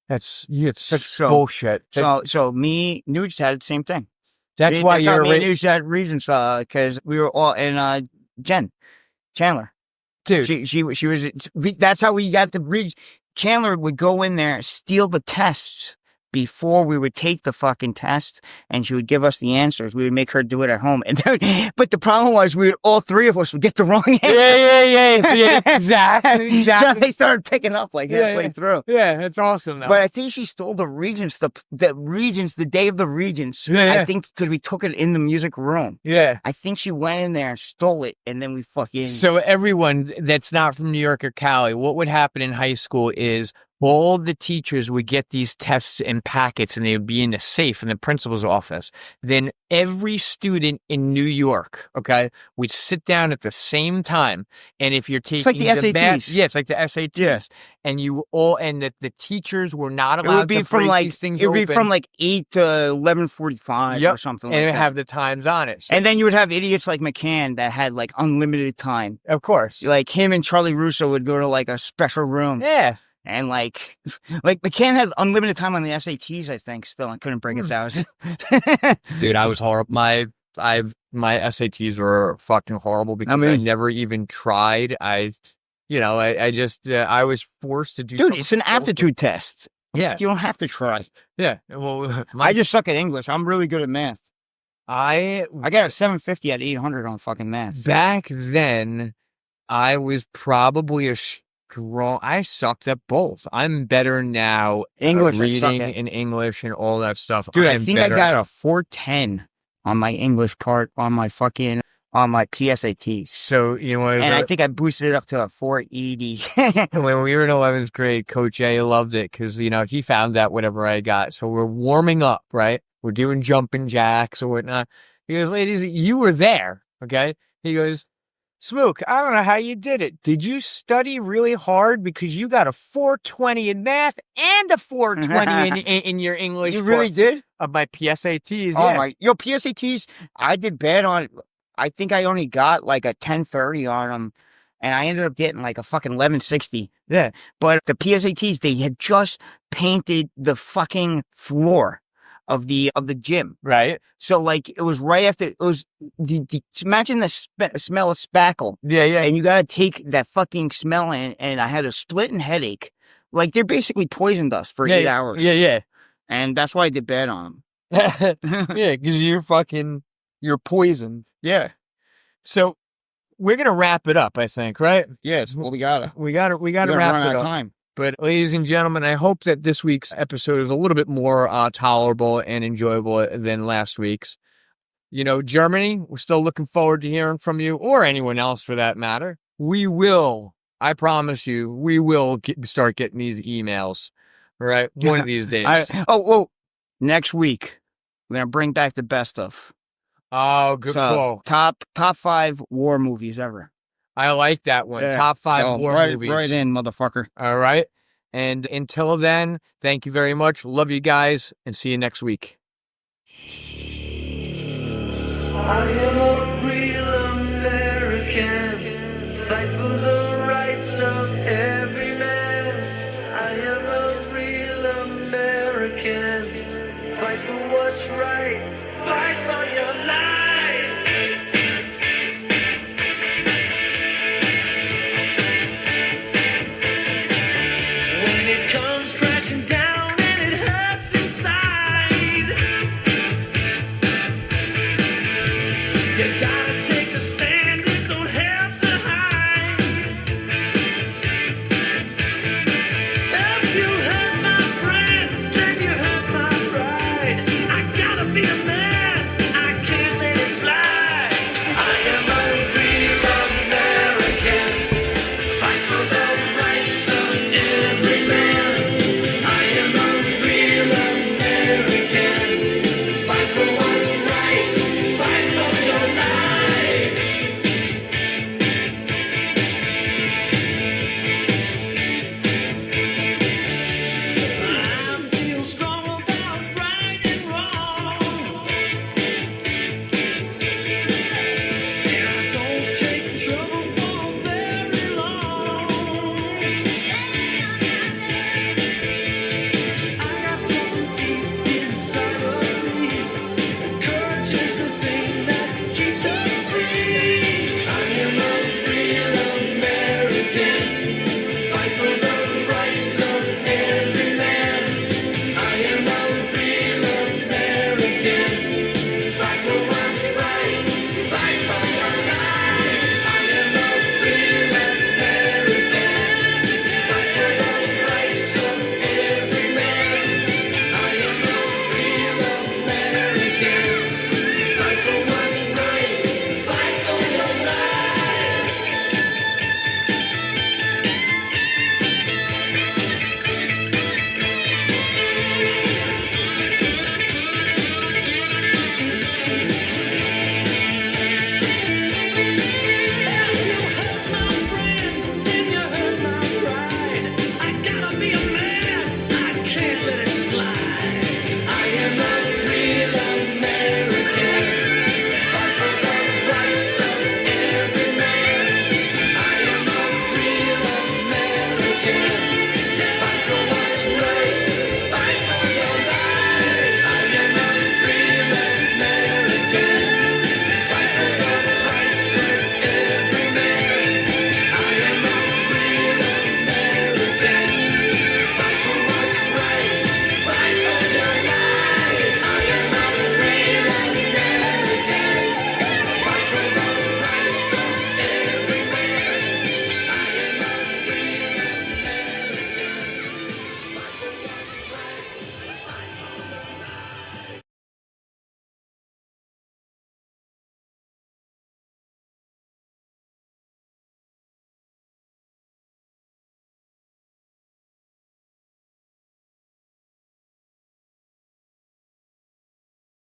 It's such bullshit. So me, Nuge had the same thing. That's why you're me and Nuge had Regents, because we were all in Jen Chandler. Dude, she was. That's how we got the Regents. Chandler would go in there, steal the tests before we would take the fucking test, and she would give us the answers. We would make her do it at home. And then, but the problem was, all 3 of us would get the wrong answer. Yeah. Exactly. So they started picking up like halfway through. Yeah, that's awesome. Though. But I think she stole the Regents, the day of the Regents. Yeah. I think because we took it in the music room. Yeah. I think she went in there and stole it, and then we fucking. So everyone that's not from New York or Cali, what would happen in high school is all the teachers would get these tests and packets, and they would be in the safe in the principal's office. Then every student in New York, okay, would sit down at the same time. And if you're taking it's like the SATs. It's like the SATs. Yeah. And the teachers were not allowed it would be to from break like these things it would open. be from like 8 to 11:45 or something. And like it would that. have the times on it. So, and then you would have idiots like McCann that had like unlimited time. of course, Like him and Charlie Russo would go to like a special room. yeah. And like McCann had unlimited time on the SATs, I think. Still, I couldn't break 1,000. Dude, I was horrible. My SATs were fucking horrible because I never even tried. I was forced to do. Dude, it's an aptitude test. Yeah, you don't have to try. Yeah, well, I just suck at English. I'm really good at math. I got a 750 at 800 on fucking math. Back then, I was probably I sucked at both. I'm better now. English, reading in English and all that stuff. Dude, I think I got a 410 on my English part on my PSATs. So and I think I boosted it up to a 480. When we were in 11th grade, Coach A loved it because he found out whatever I got. So we're warming up, right? We're doing jumping jacks or whatnot. He goes, "Ladies, you were there, okay?" He goes, "Smook, I don't know how you did it. Did you study really hard because you got a 420 in math and a 420 in your English?" You really did? Of my PSATs, oh yeah. My, PSATs, I did bad on. I think I only got like a 1030 on them, and I ended up getting like a fucking 1160. Yeah. But the PSATs, they had just painted the fucking floor of the gym. Right. So like it was right after it was imagine the smell of spackle. Yeah. And you got to take that fucking smell in, and I had a splitting headache. Like they're basically poisoned us for 8 hours. Yeah. And that's why I did bad on them. Yeah, because you're poisoned. Yeah. So we're gonna wrap it up, I think, right? Yes. Well, we gotta wrap run it up. Time. But ladies and gentlemen, I hope that this week's episode is a little bit more tolerable and enjoyable than last week's. Germany, we're still looking forward to hearing from you, or anyone else for that matter. I promise you, we will start getting these emails, right? One of these days. Next week, we're going to bring back the best of. Oh, good call. Top 5 war movies ever. I like that one. Yeah. Top 5 So, horror right, movies. right in, motherfucker. All right. And until then, thank you very much. Love you guys, and see you next week. I am a real American. Fight for the rights of every